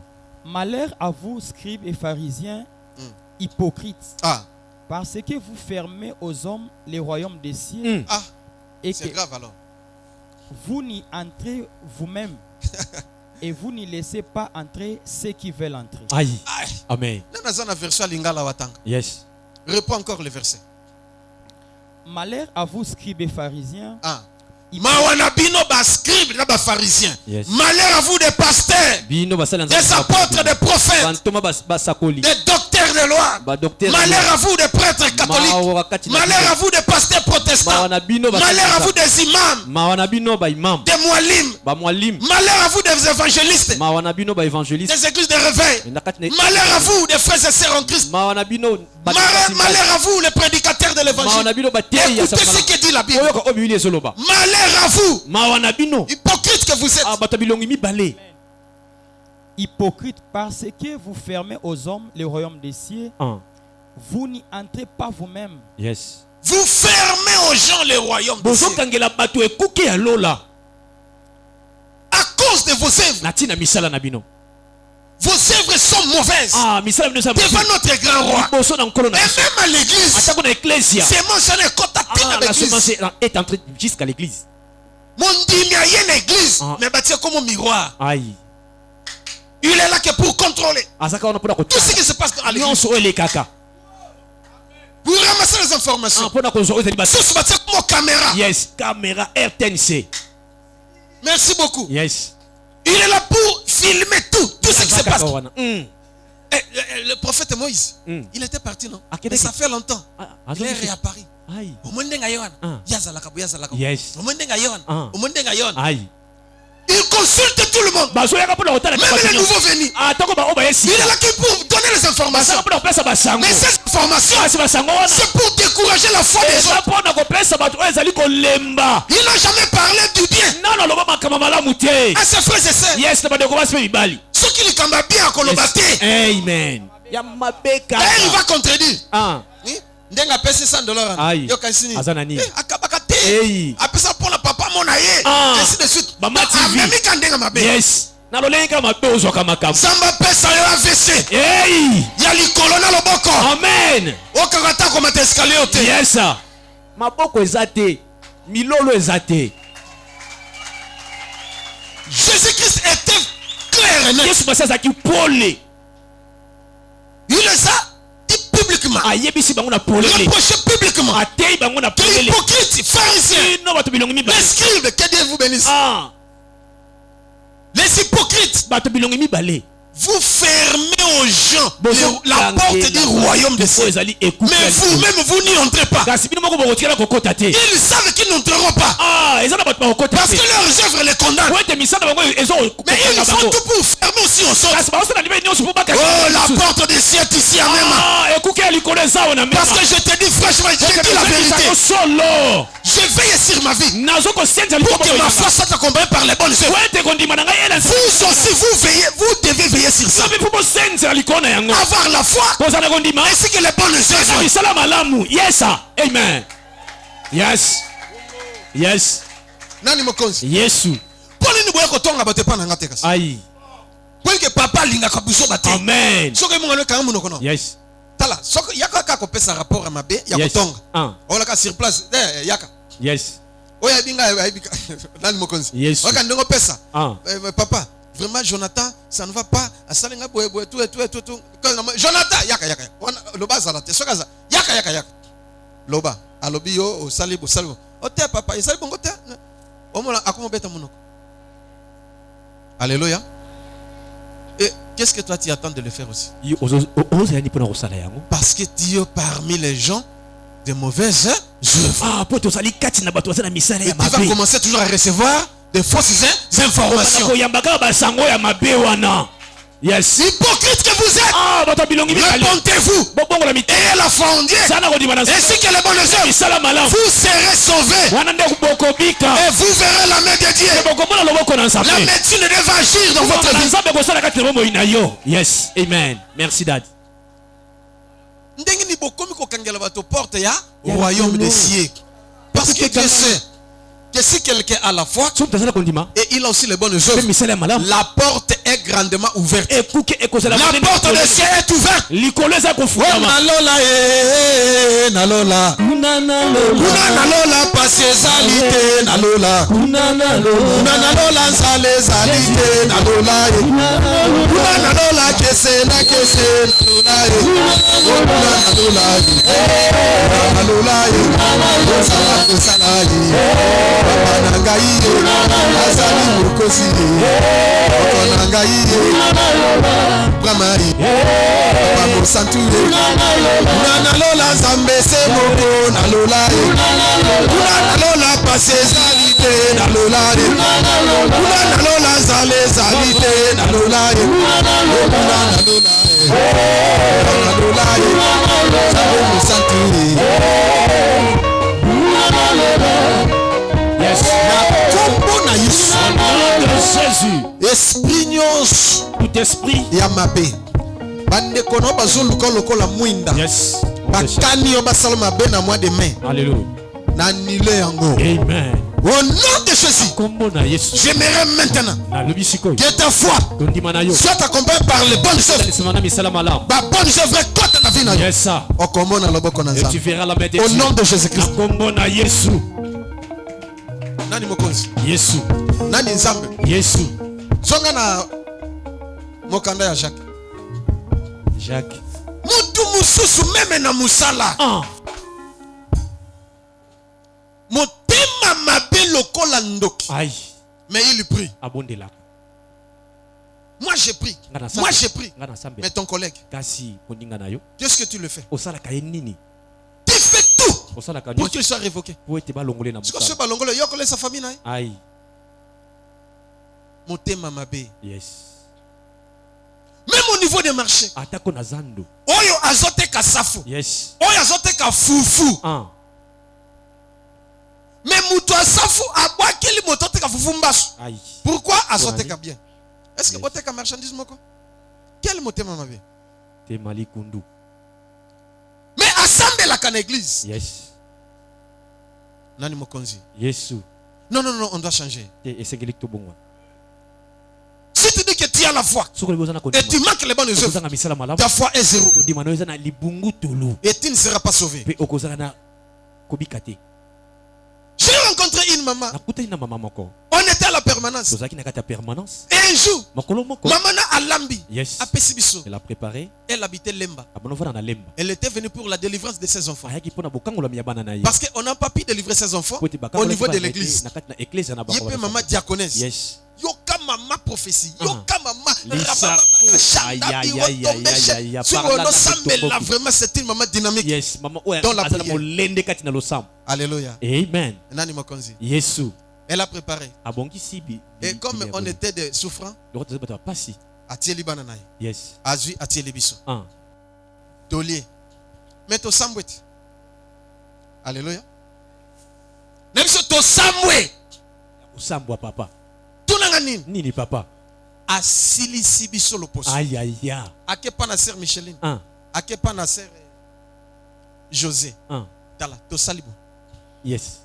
Malheur à vous, scribes et pharisiens, hypocrites,
Ah,
parce que vous fermez aux hommes les royaumes des cieux
ah,
et
c'est
que
grave alors.
vous n'y entrez vous-même et vous n'y laissez pas entrer ceux qui veulent entrer.
Aïe.
Aïe.
Amen.
Nana zana verset lingala watanga.
Yes.
Reprends encore le verset.
Malheur à vous, scribes et pharisiens,
Ah. Mawana bino ba scribe na ba pharisien.
Yes.
Malheur à vous des pasteurs,
Bino basala
des apôtres, des prophètes,
Bantoma basakoli.
des docteurs docteurs de loi. Malheur à vous des prêtres catholiques. Malheur à vous des pasteurs protestants. Malheur à vous des imams. Des mualim. Malheur à vous des évangélistes. Des églises de réveil. Malheur à vous des frères et sœurs en Christ. Malheur à vous les prédicateurs de l'évangile. Écoutez ce que dit la Bible. Malheur à vous, hypocrites que vous êtes.
Hypocrite, parce que vous fermez aux hommes le royaume des cieux, vous n'y entrez pas vous-même.
Yes.
Vous fermez aux gens le royaume des cieux. À cause de vos œuvres. Vos œuvres sont mauvaises devant notre grand roi. Et même à l'église, c'est mon
est entré jusqu'à l'église.
Mon dîme a une église, mais bâtir comme un miroir. Il est là que pour contrôler tout ce qui se passe à l'église. Pour ramasser les informations. Tous bâtir comme caméra.
Yes, caméra RTNC.
Merci beaucoup.
Yes.
Il est là pour filmer tout ce qui se passe. Le prophète Moïse, il était parti, non? Mais ça fait longtemps. Il est réapparu. Il consulte tout le monde. Même les nouveaux venus. Il est là pour donner les informations. Mais ces informations, c'est pour décourager la foi des gens. Il n'a jamais parlé du bien à ses frères et sœurs. Ceux qui lui cambent bien à Kolobate.
Amen.
D'ailleurs, il va contredire. Ndenga pesi $100. Yo kansini. Akabaka te. Apesa pour la papa monaye. Ainsi de suite. Même quand ndenga mabe.
Yes. Nalolenga mabezo kamakam.
Samba pesa yo AVC. Ya likolo na loboko.
Amen.
Okakata ko mata escalier ote.
Yes. Maboko ezate. Milolo ezate.
Jésus-Christ était clair et net.
Yesu basa ki pole.
Il les a dit publiquement. Reproché publiquement. Que hypocrite, pharisien, les scribes, que Dieu vous bénisse. Les hypocrites, vous fermez aux gens la porte du royaume des cieux. Mais vous-même, vous n'y entrez pas. Ils savent qu'ils n'entreront pas. Parce que leurs œuvres les condamnent. Mais ils font tout pour fermer aussi aux autres. Oh, la porte des cieux est ici à même. Parce que je te dis franchement, je te dis la vérité. Je veille sur ma vie pour que ma foi soit accompagnée par les bonnes œuvres. Vous aussi, vous devez veiller sur ça. Avoir la foi ainsi que les bonnes œuvres.
Yes, amen. Yes. Yes.
Nani mokonzi?
Yesu.
Poli ni boya kotonga bate pa na ngate kasi.
Aïe.
Poli ke papa linga kabuso bate.
Amen.
Soke munga no kangu kono.
Yes.
Tala, soke yaka ka ko pesa rapport à mabe ya kotonga. Ola ka sur place, yaka.
Yes.
Oya binga nani mokonzi?
Yes.
Oka ndongo pesa. Papa, vraiment Jonathan, ça ne va pas. Asalinga boye tout. Jonathan, yaka. Loba zalate. Soka za. Yaka. Loba, alobi yo o salibo. Ote papa, isali bongo te. Omola akomo beta monoko. Alléluia. Et qu'est-ce que toi tu attends de le faire aussi? Parce que Dieu parmi les gens de mauvaises œuvres. Et tu vas commencer toujours à recevoir des fausses informations.
Yes.
Hypocrite que vous êtes. Répondez-vous. Ayez la foi en Dieu. Ainsi que les bonnes œuvres. Vous serez sauvés. Et vous verrez la main de Dieu. La médecine devait agir dans votre vie.
Yes. Amen. Merci, Dad.
Au royaume des cieux. Parce que Dieu sait que si quelqu'un a la foi et il a aussi les bonnes œuvres, la porte est grandement ouverte. La porte des cieux est ouverte. Nalola pasezalité nalola nalola zalezalite nalola nalola kese nalola na ngai Bramari Papa Santure Nalola Nzambe se moko nalola Nalola pase zalite nalola Nalola zale zalite nalola Nalola Santure
Yes.
Kombo na Yesu.
Au nom de Jésus.
Esprit nyonso.
Tout esprit.
Ya mabe. Bandeko no bazoluka lokola mwinda.
Yes.
Bakani yo basala mabe na mois de mai.
Alléluia.
Na nile yango.
Amen.
Au nom de Jésus.
Kombo na Yesu.
J'aimerais maintenant que ta foi soit accompagnée par les bonnes œuvres. Ba bonnes œuvres côté na vie na yo.
Yes ça.
O kombo na loboko na Nzambe.
Tu verras la main de Dieu.
Au nom de Jésus-Christ.
Kombo na Yesu.
Nani mokonzi?
Yesu.
Nani Nzambe?
Yesu.
Zonga na mokanda ya Jacques.
Jacques.
Mutu mususu meme na musala. Motema mabe lokola ndoki.
Aïe.
Mais il prie.
Abondela.
Moi j'ai pris. Moi j'ai pris. Mais ton collègue. Qu'est-ce que tu le fais? Tu fais tout pour qu'il soit révoqué. Parce que ce balongolo, il y a sa famille.
Aïe.
Motema mabe.
Yes.
Même au niveau des marchés. Oyo azote ka safu.
Yes.
Oyo azote ka fufu. Mais moutou asafu abwakeli motote ka fufu mbasu.
Aïe.
Pourquoi azote ka bien? Est-ce que bote ka marchandise moko? Quel motema mabe?
Temali kundu.
Mais assemble la can église.
Yes.
Nani mokonzi?
Yesu.
Non, non, non, on doit changer.
Si
tu dis que tu as la foi et tu manques les bonnes œuvres, ta foi est zéro. Et tu ne seras pas sauvé. J'ai rencontré une maman. On était à la permanence. Et un jour, maman a lambi.
Elle a préparé.
Elle habitait Lemba. Elle était venue pour la délivrance de ses enfants. Parce qu'on n'a pas pu délivrer ses enfants au niveau de l'église. Il y a maman diaconesse.
Yes.
Yoka mama prophétie. Yoka mama vraiment c'est une maman dynamique.
Yes.
Dans la prière. Alléluia.
Amen.
Yesu. Elle a préparé. Et comme on était des souffrants, Atieli bananaï.
Yes.
Azui Atieli biso. Dolier. Mais to sambwet. Alléluia. Nemso to samwe.
Sambwa papa.
Nini
papa.
Asilisi biso lo poso.
Aïe aïe aïe.
Akepa na sœur Micheline. Akepa na sœur José. Tala to salibo.
Yes.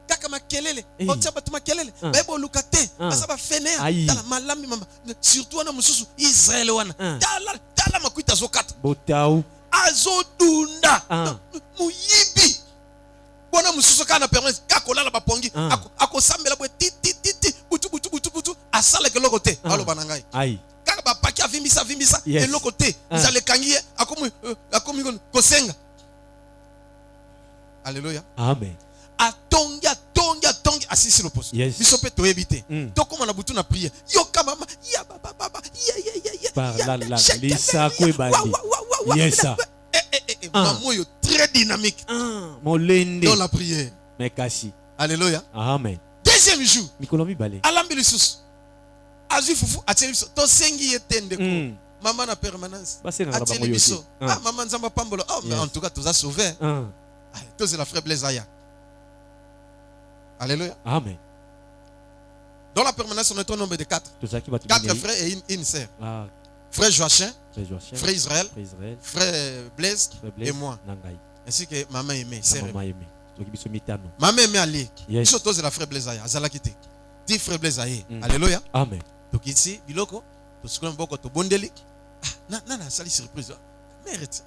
Kaka makelele. Otia batu makelele. Bebo lukate. Asaba fenea. Tala malami mama. Surtout wana mususu Israël wana. Tala makuita zokata.
Botao.
Azodunda. Muyibi. Bona mususu kana permanence. Kakola la bapongi. Akosambela bwe titi butu. Asala ke lokote. Alo banangai.
Aïe.
Kaka ba paki avimbisa. Et lokote. Nzale kangiye. Akomi kosenga. Alléluia.
Amen.
Atongi asisi le poste.
Yes.
Biso pe to ebite. To comme na butu na prière. Yoka mama ya baba ya.
Par la lisa ko ebandi. Yes.
Maman yo très dynamique.
Molende.
Dans la prière.
Mekasi.
Alléluia.
Amen.
Deuxième jour.
Mikolomi balé.
Alambi lisusu. Azu fufu ateli biso. To sengi yetende ko. Maman na permanence. Ateli biso. Maman nzamba pambolo. Mais en tout cas tu as sauvé. Toi c'est la frère Blaise Aya. Alléluia.
Amen.
Dans la permanence, on est au nombre de 4. 4 frères et une sœur. Frère Joachim, frère Israël, frère Blaise et moi. Ainsi que maman aimée, sœur aimée. Maman aimée Ali. Surtout c'est la frère Blaise Aya. Azalakite. Dit frère Blaise Aya. Alléluia.
Amen.
Donc ici, biloko, to sukuna mboko to bondeli. Nana sali surprise. Mérite.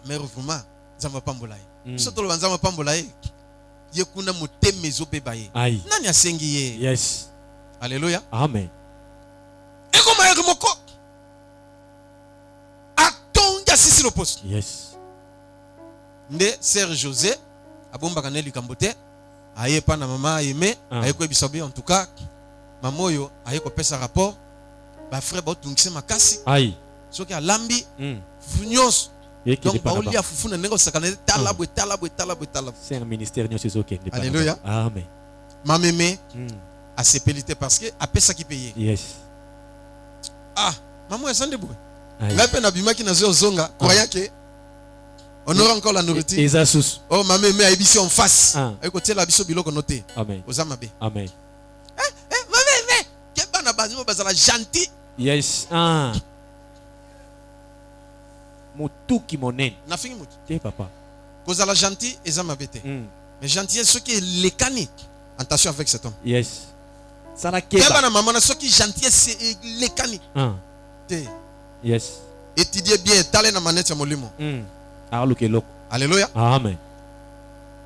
Mère vraiment. Nzamba pambolaye. Surtout le nzamba pambolaye. Yekuna mutemezo bebaye. Nani asengi ye?
Yes.
Alléluia.
Amen.
Eko maere moko. Atonga sisi le poste.
Yes.
Nde sœur José abomba kaneli kambote. Aye pa na mama aimé, aye ko bisabi en tout cas. maman oyo aye kopesa rapport ba frère ba tungise makasi
Aïe.
soki alambi
Mm.
nyonso
Et qui
donc
dépend
baolia
pas.
fufu na ndenge osakana talabwe talabwe talabwe talabwe.
C'est un ministère n'y a pas aucun.
Alléluia.
Amen.
Mameme
Mm.
asepelite parce que apesa ki payer.
Yes.
Ah maman esande bwe
Aïe.
nga pe na bimaki na zo zonga croyant que on aura encore la nourriture.
Et sous.
Oh mameme ayebisi en face
Ah.
ayi kotiela biso biloko noté
Amen.
oza mabe.
Amen.
Mameme ke bana bazimo bazala gentil.
Yes. Ah. Mutuki monen.
Nafingi mutu
Te papa.
kozala gentil eza mabe te.
Mm.
Mais gentil soki elekani attention avec cet homme.
Yes. Sala
Ke
keba.
bana mama na soki gentil c'est elekani
Ah.
te.
Yes.
Étudier bien tale na manette ya molimo.
Mm. Aluke loko.
Alléluia.
Amen.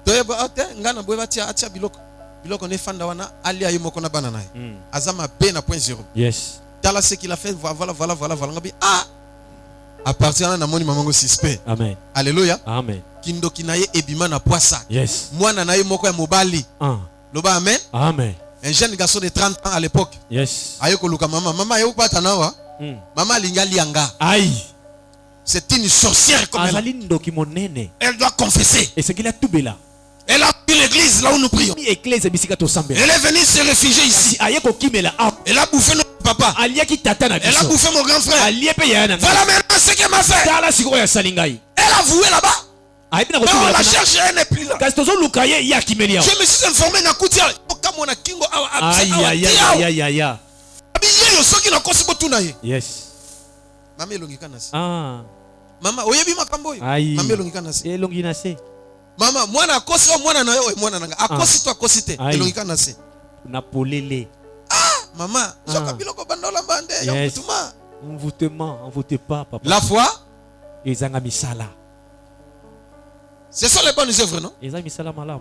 Toyeba ate ngana boye batia atia biloko. Biloko ne fanda wana ali ayi moko na bana naye.
Mm.
Azama B na point 0.
Yes.
Tala ce qu'il a fait voilà ngabi ah à partir de là namoni mamango suspect.
Amen.
Alléluia.
Amen.
Kindoki na ye ebima na poisa.
Yes.
Mwana na ye moko ya mobali.
Ah.
Loba amen.
Amen.
Un jeune garçon de 30 ans à l'époque.
Yes.
Ayo koluka mama ayo pata nawa.
Mm.
Mama lingali yanga.
Aïe.
C'est une sorcière comme elle.
Azali ndoki monene.
Elle doit confesser.
Et c'est qu'il a tout bela.
Elle a pris l'église là où nous prions.
Mi église bisika to sambe.
Elle est venue se réfugier ici.
Aye ko kimela.
Elle a bouffé notre papa.
Alia ki tata na
Elle a
biso.
bouffé mon grand frère.
Alie pe yana.
Voilà maintenant ce qu'elle m'a fait.
Tala siko ya salingai.
Elle a voué là-bas.
Aye na ko
Mais on la
kimela.
cherche, elle n'est plus là.
Kasi tozo lukaye ya kimeli.
Je me suis informé na kutia. Comme on a kingo
Aïe aïe aïe aïe aïe.
Abiye yo soki na kosi botuna ye.
Yes.
Mama elongika nasi.
Ah.
Mama oyebi makambo yo.
Aïe.
Mama elongika nasi.
Elongi na se.
Mama mwana akosi o mwana na yo e mwana nanga. Akosi to akosi te.
Aïe.
Elongika nasi.
Na polele.
Mama, joka biloko bandola bande ya
Yes.
mutuma.
On vote pas papa.
La foi,
Ezanga misala.
ce sont les bonnes œuvres, non?
Ezanga misala malam.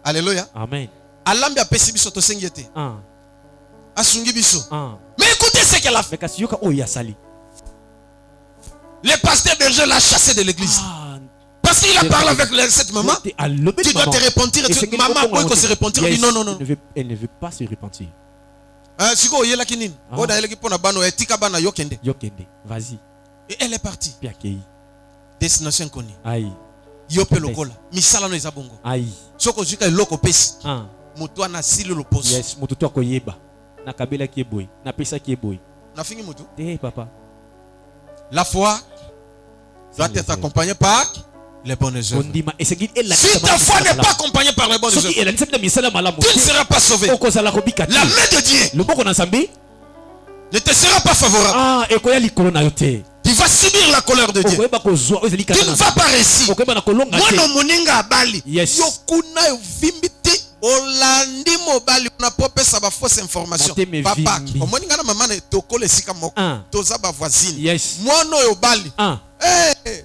Alléluia.
Amen.
Alambi apesi biso tosengi ete.
Ah.
Asungi biso.
Ah.
Mais écoutez ce qu'elle a fait.
Mais kasi yoka o ya sali.
Le pasteur berger l'a chassé de l'église.
Ah.
Parce qu'il a parlé avec cette maman.
Tu dois
te repentir. Maman, pourquoi il se repentir?
Yes.
Non, non, non.
Elle ne veut pas se repentir.
Siko oyela kinini. Oda eleki pona bano etika bana yokende.
Yokende. Vas-y.
Et elle est partie.
Puis accueilli.
Destination inconnue.
Aïe.
Yope lokola. Misala no ezabongo.
Aïe.
Soko zuka eloko pesi.
Ah.
Moto ana sili lo poso.
Yes. Moto to akoyeba. Na kabela ki eboy. Na pesa ki eboy.
Na fingi moto.
Eh papa.
La foi doit être accompagnée par les bonnes œuvres.
Ondima. Et c'est qu'il est là.
Si ta foi n'est pas accompagnée par les bonnes œuvres,
Soki elle a nisema misala malamu.
tu ne seras pas sauvé.
Okozala kobika.
La main de Dieu
Le boko na sambi.
ne te sera pas favorable.
Ah, ekoya likolo na yote.
Tu vas subir la colère de Dieu.
Okoyeba kozwa ozeli
Tu
kaka
ne
na.
vas pas réussir.
Okoyeba na kolonga
Mwana
te.
moninga abali.
Yes.
Yokuna yovimbiti. Olandi mobali na popesa ba fausse information.
Moteme
Papa,
vimbi.
omoninga na mama na tokole sika moko.
Ah.
Toza ba voisine.
Yes.
Mwana oyo bali.
Ah.
Eh.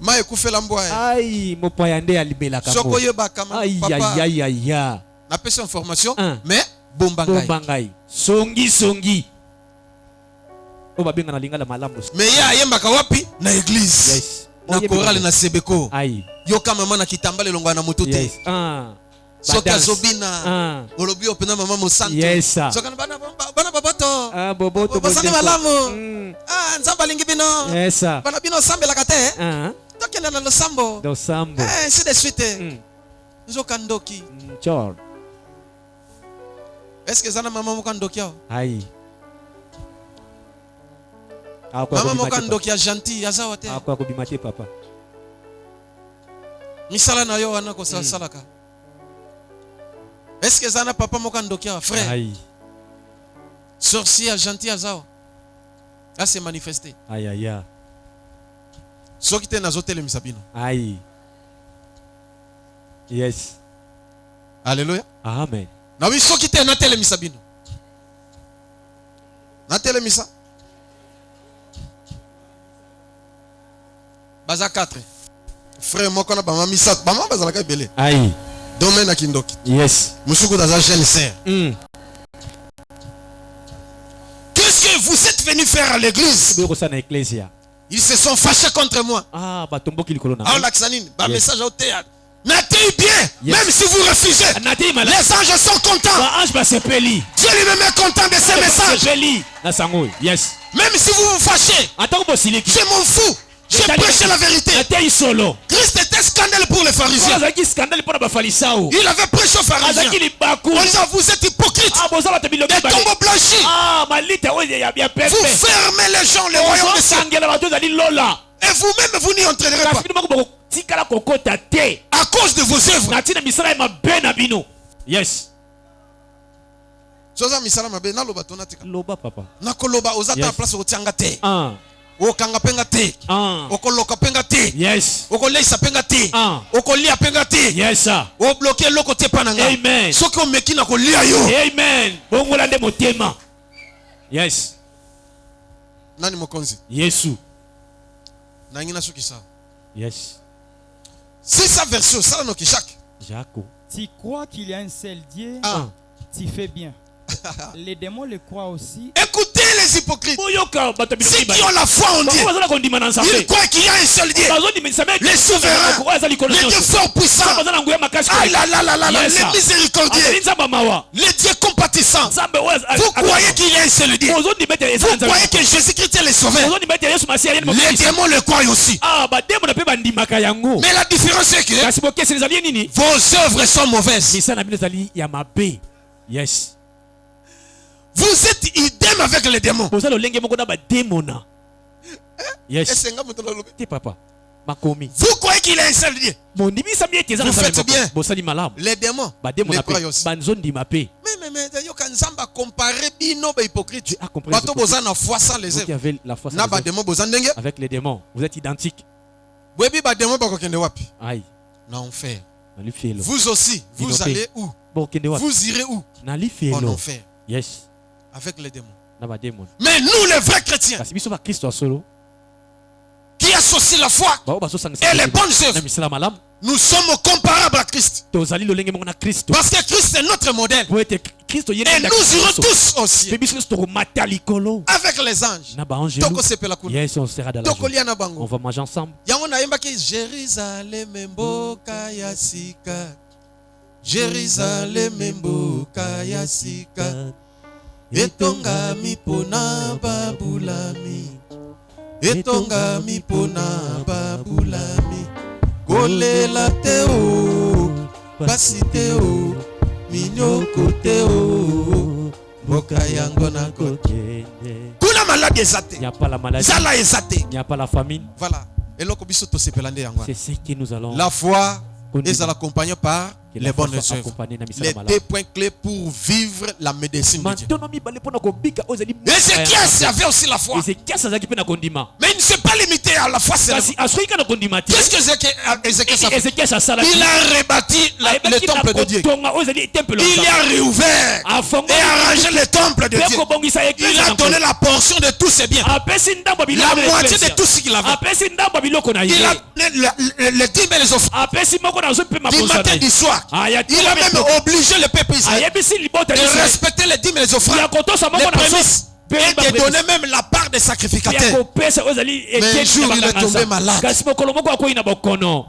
Ma ekufela mbwa.
Aïe, mopaya nde alibela kango.
Soko yeba kama
Aïe
papa.
aïe aïe aïe.
Na pesa information
Ah.
mais bombangai.
Bombangai. Songi. O babenga na lingala malamu.
Mais ya yembaka wapi na église.
Yes.
Na chorale na sebeko.
Aïe.
Yoka mama na kitambale longwa na mutu te.
Yes. Ah.
Soki
Badance.
azobina.
Ah.
Olobi opena mama mosanto.
Yes.
Soki bana baboto.
Ah, boboto.
Basani malamu.
Mm.
Ah, nzamba lingi bino.
Yes.
Bana bino sambelaka te.
Ah.
Tokende na losambo.
Do sambo.
Ainsi de suite.
Mm.
Nzoka ndoki.
Chor.
Est-ce que zana mama moka ndoki yao?
Aïe.
Mama moka ndoki ya gentil azawa te.
Akwa kobimate papa.
Misala na yo wana ko salaka. Est-ce que zana papa moka ndoki ya frère?
Aïe.
Sorcier gentil azawa. Là c'est manifesté.
Aïe aïe aïe.
Soki te nazotelemisa bino.
Aïe. Yes.
Alléluia.
Amen.
Na wi soki te natelemisa bino. Natelemisa. Baza 4. Frère moko na bama misat. Bama bazalaka belé.
Aïe.
Domaine na kindoki.
Yes.
Musuku daza jeune sœur.
Mm.
Qu'est-ce que vous êtes venus faire à l'église?
Beko sa na ecclesia.
Ils se sont fâchés contre moi.
Ah, batomboki likolo na.
Ah, l'axanine, ba
Yes.
message au théâtre. Nathalie bien,
Yes.
même si vous refusez,
Nathalie malade.
les anges sont contents.
Ange basepeli.
Dieu lui-même est content de ces messages.
Basepeli. Na sango. Yes.
Même si vous vous fâchez,
Attends que siliki.
je m'en fous. J'ai prêché la vérité.
Nathalie solo.
Christ était scandale pour les pharisiens.
Azaki scandale pour ba falisao.
Il avait prêché aux pharisiens.
Azaki libaku.
On dit, vous êtes hypocrites.
Ah boza ba tabilo
Des tombeaux blanchis.
Ah malita oye ya bien pepe.
Vous fermez les gens, les royaumes des cieux.
Sangela ba tozali lola.
Et vous-même, vous n'y entraînerez pas.
Kasi bako tikala kokota te.
À cause de vos œuvres.
Natina misala ma bena bino. Yes.
Soza misala mabe na loba tonatika.
Loba papa.
Na koloba ozata
Yes.
place otianga te.
Ah.
Okanga penga te.
Ah.
Okoloka penga te.
Yes.
Okoleisa penga te.
Ah.
Okolia penga te.
Yes sir.
Obloquer loko te pananga.
Amen.
Soki omeki na kolia yo.
Amen. Bongola nde motema. Yes.
Nani mokonzi?
Yesu.
Na ngina soki sa.
Yes.
C'est sa version, ça no kishak.
Jaco.
Tu crois qu'il y a un seul Dieu,
Ah.
tu fais bien. Les démons le croient aussi.
Écoutez les hypocrites.
Boyoka batabilo
Ceux qui ont la foi en Dieu,
bazala kondima na
ils
nzambe.
croient qu'il y a un seul Dieu. Les souverains, les dieux forts puissants. Ah là là là là là,
Yes,
les
sir.
miséricordieux, les dieux compatissants. Vous croyez qu'il y a un seul Dieu. Vous croyez que Jésus-Christ est le sauveur. Les démons le croient aussi. Mais la différence c'est que vos œuvres sont mauvaises.
Yes.
Vous êtes idem avec les démons.
Yes.
Est-ce que
Ti papa. Makomi.
vous croyez qu'il y a un seul Dieu.
Mon nimi samie teza
Vous faites bien.
Bosali malam.
Les démons
Bademo
les
na
croient
pe.
aussi.
Banzondi mape.
Mais yo kanzamba comparer bino ba hypocrite.
Tu as compris.
Bato boza na foi sans les
Vous qui
œuvres.
avez la foi sans
Na
les
ba
œuvres.
démon boza ndenge.
Avec les démons, vous êtes identiques.
Webi ba démon ba kokende wapi?
Aïe.
Na enfer.
Nali fielo.
Vous aussi, vous
Inopé.
allez où?
Bon kende wa.
Vous irez où?
Nali
En
fielo.
enfer.
Yes.
Avec les démons.
Na ba démon.
Mais nous les vrais chrétiens
Kasi biso ba Kristo solo.
qui associent la foi
Ba baso sangisa.
et les bonnes
Na
œuvres,
misala malam.
nous sommes comparables à Christ.
Tozali lolenge mongo na Kristo.
Parce que Christ est notre modèle.
Pour être Kristo yene.
Et nous irons tous aussi
Pe biso Kristo mata likolo.
avec les anges.
Na ba ange.
Toko sepela kuna.
Yes, on sera dans la
Toko
joie.
lia na
On
bango.
va manger ensemble.
Yango na yembaki Jérusalem mboka ya sika. Jérusalem mboka ya sika. Etongami pona babulami. Etongami pona babulami. Kolela te o, basi te o, minyoko te o, mboka yango na kote. Kuna maladi ezate.
Il n'y a pas la maladie.
Zala ezate.
Il n'y a pas la famine.
Voilà. Eloko biso to sepelande yango.
C'est ce que nous allons.
La foi est accompagnée par
Que
les
la foi
bonnes
soit
œuvres.
accompagnée na misala
Les
malamu.
deux points clés pour vivre la médecine de Dieu.
Mantono mibale mpona kobika oyo ezali
Ézéchias avait aussi la foi.
Ézéchias azalaki mpe na kondima.
Mais il ne s'est pas limité à la foi seulement.
Kasi asoki kaka na kondima te.
Qu'est-ce que Ézéchias a fait?
Ézéchias asalaki.
Il a rebâti le temple de Dieu.
kotonga oyo ezali temple
Il a réouvert
afongo
et arrangé le temple de
mpe
Dieu.
kobongisa
Il
eglise
a donné la portion de tous ses biens.
apesi ndambo ya
La
biloko na
moitié
eglise.
de tout ce qu'il avait.
apesi ndambo ya biloko na
Il
ye
a donné les dîmes et les offrandes.
apesi moko na zwi mpe
Du
mabonza na
matin,
ye.
du soir.
Aya
Il a même obligé le peuple israélien
ayebisi libota
de
nyonso
respecter les dîmes et les offrandes.
ya kotosa
Les
moko na
prémices. Et de donner même la part des
ya
sacrificateurs.
kopesa oyo ezali
Mais un
ekeni
jour,
na
il est tombé
bakangasa.
malade.
kasi mokolo moko akoyi na bokono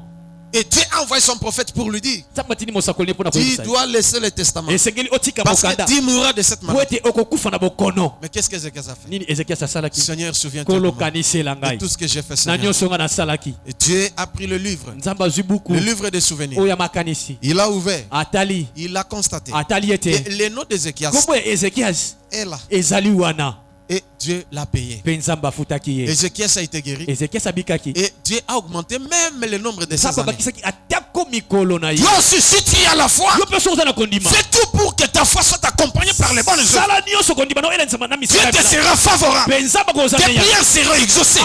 Et Dieu a envoyé son prophète pour lui dire,
nzambe atindi mosakoli mpona
tu
koyebisa ye.
dois laisser le testament.
esengeli otika
Parce que
bokanda
tu mourras de cette
po
maladie.
ete okokufa na bokono
Mais qu'est-ce qu'Ézéchias a fait?
nini ezekias asalaki
Seigneur, souviens-toi de moi,
kolokanisela
de
ngai
tout ce que j'ai fait,
na
Seigneur.
nyonso ngai nasalaki
Et Dieu a pris le livre,
nzambe azwi buku
le livre des souvenirs.
oyo ya makanisi
Il a ouvert,
atali
il a constaté.
atali
Et
ete
le nom d'Ézéchias
kombo ya ezekias
est là.
ezali wana
Et Dieu l'a payé.
mpe nzambe afutaki ye
Ézéchias a été guéri.
ezekias abikaki
Et Dieu a augmenté même le nombre de ses
nzambe
années.
abakisaki atako mikolo na ye
Toi aussi, si tu as la foi,
yo mpe so oza na kondima
fais tout pour que ta foi soit accompagnée par les bonnes œuvres.
sala nyonso kondima na oyelanisama na
Dieu
misala
te sera favorable.
mpe nzambe
Tes
akozala ya
prières seront exaucées.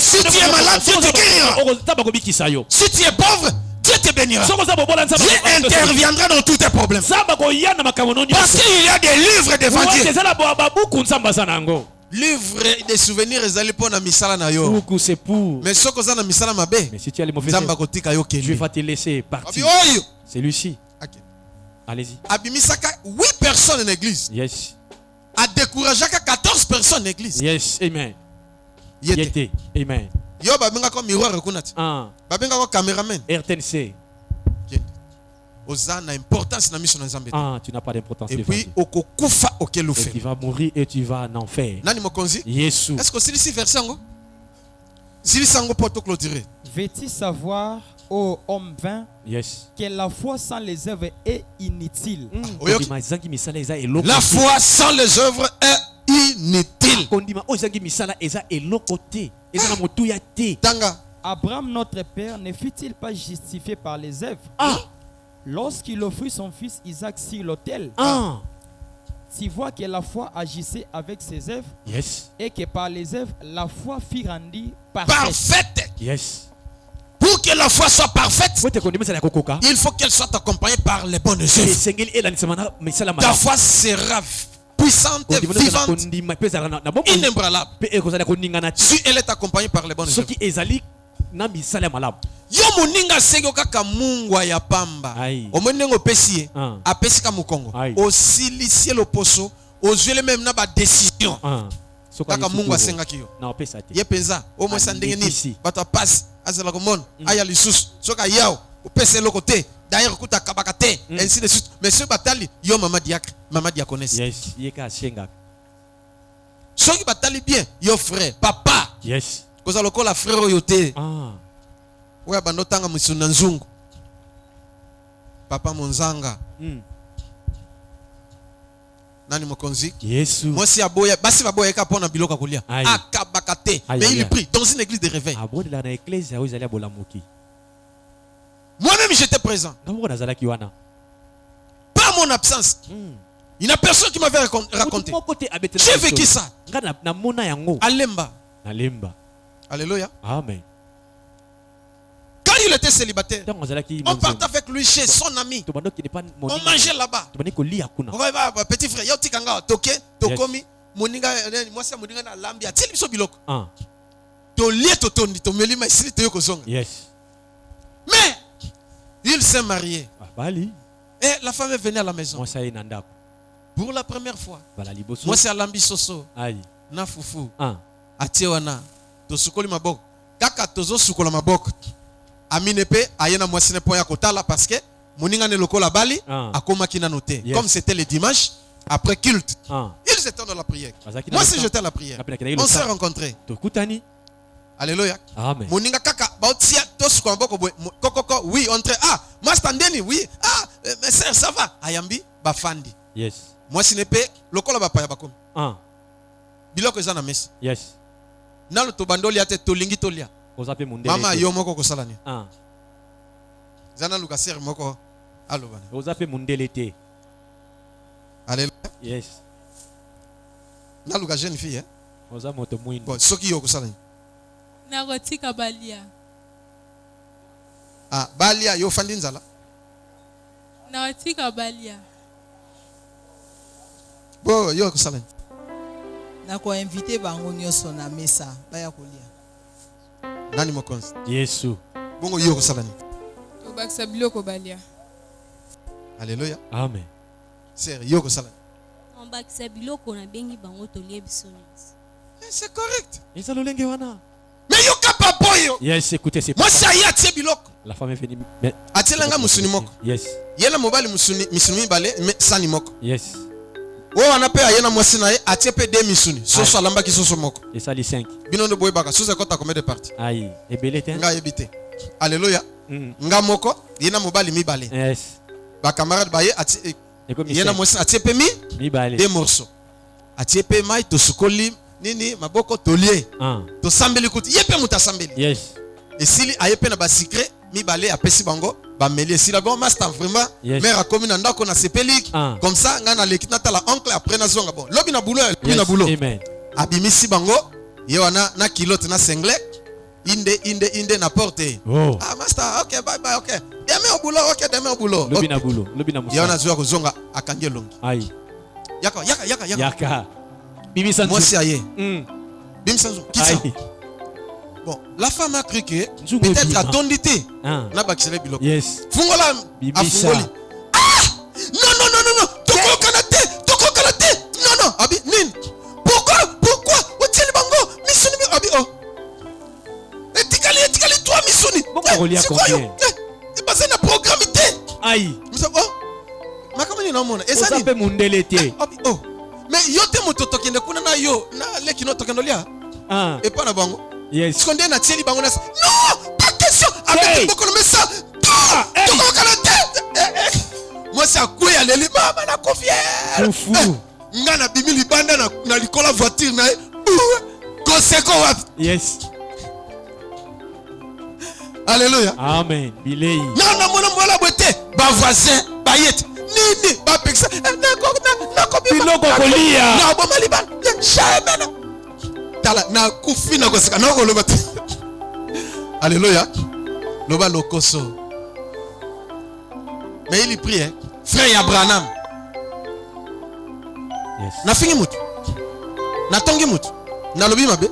Si tu es malade, Dieu te guérira.
nzambe akobikisa yo
Si tu es pauvre, Dieu te bénira.
soko oza bobola nzambe
Dieu interviendra dans tous tes problèmes.
nzambe akoya na makambo no
Parce
nyonso
qu'il y a des livres devant
ete
Dieu.
ezala babuku nzambe aza na yango
Livre des souvenirs ezali pona misala na yo.
buku c'est pour
Mais soko za na misala mabe,
mais si tu as les mauvais
nzamba kotika yo
Dieu
kende.
va te laisser
Abi
partir
oyo.
celui-ci
Ok.
allez-y
Abimisaka 8 personnes en église.
yes
A découragé 14 personnes en église.
yes amen
Yete.
yete amen
Yo babenga ko miroir kunati.
un
Babenga ko cameraman.
RTNC
Ok. oza na importance na mission na Nzambe.
Ah, tu n'as pas d'importance
Et
devant
puis
Dieu.
okokufa
Et
okelufe.
tu vas mourir et tu vas en enfer.
Nani mokonzi?
Yesu.
Est-ce que c'est ici verset ngo? Zili sango pour te clôturer.
Veux-tu savoir, ô homme vain,
Yes.
que la foi sans les œuvres est inutile?
oyoki.
Kondima misala eza eloko.
La foi sans les œuvres est inutile.
Kondima ozangi misala eza eloko te. Eza na motuya te.
Tanga.
Abraham, notre père, ne fut-il pas justifié par les œuvres
Ah.
lorsqu'il offrit son fils Isaac sur l'autel?
Ah.
Tu vois que la foi agissait avec ses œuvres
Yes.
et que par les œuvres, la foi fut rendue parfaite.
Parfaite.
Yes.
Pour que la foi soit parfaite,
Wote kondima misala kokoka.
il faut qu'elle soit accompagnée par les bonnes œuvres.
Esengeli elanisama na misala
Ta
malamu.
foi sera puissante, vivante,
Kondima pe ezala na bomoi.
inébranlable.
Pe ekozala koningana te.
Si elle est accompagnée par les bonnes œuvres.
Soki ezali na misala malamu.
Yo moninga sengo kaka mungu ya pamba.
Aïe.
Omonengo pesi
Ah.
apesi ka mukongo.
Aïe.
Osilisie le poso, ozuele même na ba décision.
Ah. Soka
Kaka mungu asenga kiyo.
na opesa te.
Ye penza o mo sandenge
Alekisi.
ni bato passe azala komona aya lisusu soka yao opese loko te d'ailleurs kuta kabaka te ainsi de suite mais ce batali yo mama diaconesse.
Yes. Yeka ashenga.
Soki batali bien yo frère papa
Yes.
koza lokola frère oyo te.
Ah.
Oya bandotanga musuna nzungu papa monzanga nani mokonzi
Yesu.
mwasi aboya basi baboya eka pona biloko kolia
Aïe.
akabaka te
Aïe,
mais
aïe,
il
aïe.
prie dans une église de réveil.
Abodela na église oyo ezali abolamuki.
Moi-même j'étais présent,
Ngamoko nazalaki wana.
pas mon absence. Il n'y a personne qui m'avait raconté. J'ai vécu ça
Nga na mona yango.
à Lemba.
Na lemba.
Alléluia.
Amen.
Quand il était célibataire,
Ntango azalaki
on partait avec lui chez son ami.
Tobandaki ne pas
On mangeait là-bas.
Tobandi kolia kuna.
Petit frère, yo tikanga toke tokomi moninga moi c'est moninga na lambia tili biso biloko.
Ah.
To lié to tondi to melima isili to yokozonga.
Yes.
Mais il s'est marié
Ah, bali.
et la femme est venue à la maison
Moi ça y nanda.
pour la première fois.
Bala liboso.
Moi c'est à lambi soso
Aïe.
na fufu
Ah.
atie wana to sukoli maboko kaka tozo sukola maboko amine pe ayena mwasi ne point ya kotala parce que moninga ne lokola bali
Ah.
akoma kina noté.
Yes.
Comme c'était le dimanche après culte,
Ah.
ils étaient dans la prière.
Bazaki
Moi
na
aussi
losa.
j'étais à la prière.
Kapena kina
On s'est
losa.
rencontrés.
Tokutani.
Alléluia.
Amen.
Moninga kaka baotia to sukola maboko kokoko oui entre ah moi standeni oui ah mes sœurs ça va ayambi bafandi.
Yes.
Moi si ne pe lokola bapaya bakomi.
Ah.
Biloko eza na mesi.
Yes.
Nalo to bandoli ate tolingi tolia.
Ozape mundele.
Mama yo moko kosala ni.
Ah.
Zana lukasere moko alobana.
Ozape mundele te.
Alléluia.
Yes.
Na luka jeune fille hein.
Oza moto mwini.
Bon soki yo kosala ni.
nakotika balia
Ah balia yo fandi nzala.
nakotika balia
Bo yo kosala ni.
nakoinvite bango nyonso na mesa baya kolia.
Nani mokonzi.
Yesu.
Bongo yo kosala ni.
tobakisa biloko balia
Alléluia.
Amen.
Sœur yo kosala ni.
Ombakisa biloko na bengi bango tolie biso nyonso.
C'est correct.
Eza lolenge wana.
Mais yo kapa yo.
Yes, écoutez, c'est
Moi c'est aya tie biloko.
La femme est venue. Mais...
Atielanga musuni moko.
Yes.
Yela mobali musuni misuni bale mais sani moko.
Yes.
O wana pe ayena mwasi na ye atie pe de misuni. Soso alamba ki soso moko.
Et ça, les 5.
Bino ndo boy baka soso kota combien de parties.
Aïe. Et belé, t'es.
Nga yebite. Alléluia. Nga moko yena mobali mibale.
Yes.
Ba camarade ba ye atie
Et comme
yena mwasi atie pe
mi balé.
des morceaux. Atie pe mai to sukoli nini maboko tolie.
Ah.
To sambeli kuti yepe muta sambeli.
Yes.
Et s'il ayepe na ba secret mibale apesi bango ba meli si la bon master vraiment
Yes.
mère a commis na ndako na sepeli
Ah.
comme ça nga na lekit na tala oncle après na zonga bon lobi na boulot lobi
Yes.
na boulot
Amen.
abimisi bango ye wana na kilote na sengle inde na porte.
Oh.
Ah master OK bye bye OK demain au boulot OK demain au boulot
Lobi na boulot. Lobi na
ye wana
moussa.
zuwa kozonga akangi longi
Aïe.
yaka
Yaka. Bibi Sanzu.
moi c'est aye
Mm.
bim sanzo kitsa.
Aïe.
Bon la femme a cru que
Nzungu
peut-être
ebima.
atondité
Ah.
na bakisele biloko
Yes.
fungola
Bibisa.
afungoli non tokokana te non abi nini pourquoi otieli bango misuni mi abi oh etikali toi misuni
Bongo kolia
c'est quoi yo
combien?
base na programme te
Aïe.
misa naomona.
Oza pe mundele te.
Oh. Mais yo te moto tokende kuna na yo na leki no tokende lia.
Ah.
Et pas na bango.
Yes.
Skonde na tieli bango na. Non, pas question. Avec beaucoup de ça. Tu moi c'est à quoi y aller mama na confier.
Fou.
Nga na bimi libanda na likola voiture na. Koseko wapi?
Yes.
Alléluia.
Amen. Bilei.
Non, non, mon beauté. Ba voisin, ba yet. Nini, ba pexa.
Biloko kolia.
Na bo maliban. Jamais. Tala na kufi na koseka na ko lobati. Alléluia. Loba lokoso. Mais il prie, hein. Frère Abraham.
Yes.
Na fingi mutu. Na tongi mutu. Na lobi mabe.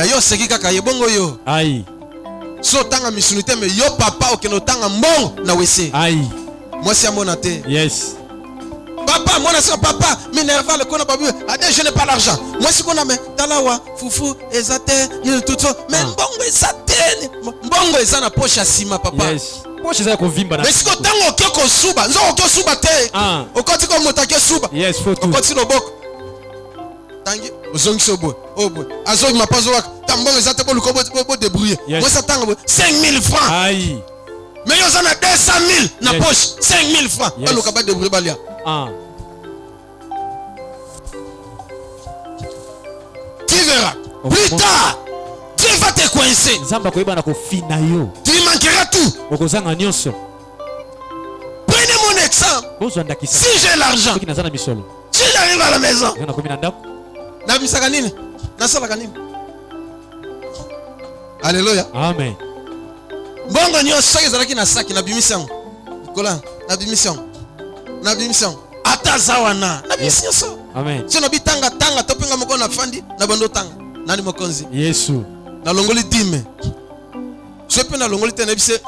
Yo seki kaka yebongo yo.
Aïe.
So tanga misunité mais yo papa okeno tanga mbongo na wese.
Aïe.
Moi c'est mon te.
Yes.
Papa, moi c'est papa, m'énerve le kona babu. Ade je n'ai pas l'argent. Moi c'est qu'on a mais talawa, foufou, ezate, il tout ça. Mais mbongo ezate. Mbongo ezana poche asima papa.
Yes. Poche za ko vimba na.
Mais siko tango okeko suba, nzo okeko suba te.
Ah.
Okoti ko motake suba.
Yes, faut tout.
Okoti loboko. Tangi, ozongi sobo. Oh boy. Azo ma pazo wak. Tambongo ezate ko luko bo débrouiller. Moi ça tango 5000 francs.
Aïe.
Mais yo zana 200 000 na poche, 5000 francs.
Yes.
Alo kaba débrouiller balia.
Ah.
Tu verras. Plus tard, Dieu va te coincer.
Zamba ko ibana ko fina yo.
Tu manqueras tout.
Okozanga nyonso.
Prenez mon exemple.
Bozo ndakisa.
Si j'ai l'argent,
Ki nazana misolo.
si j'arrive à la maison,
Ngana ko mina ndako.
na misaka nini? Na sala kanini? Alléluia.
Amen.
Mbongo nyo soki ezalaki na saki na bimisango. Kola, na bimisango. Na bimisango. Ata zawana. Na bimisango.
Amen.
Sino bitanga tanga topenga moko na fandi na bando tanga. Nani mokonzi?
Yesu.
Na longoli dime. Sope na longoli tene bise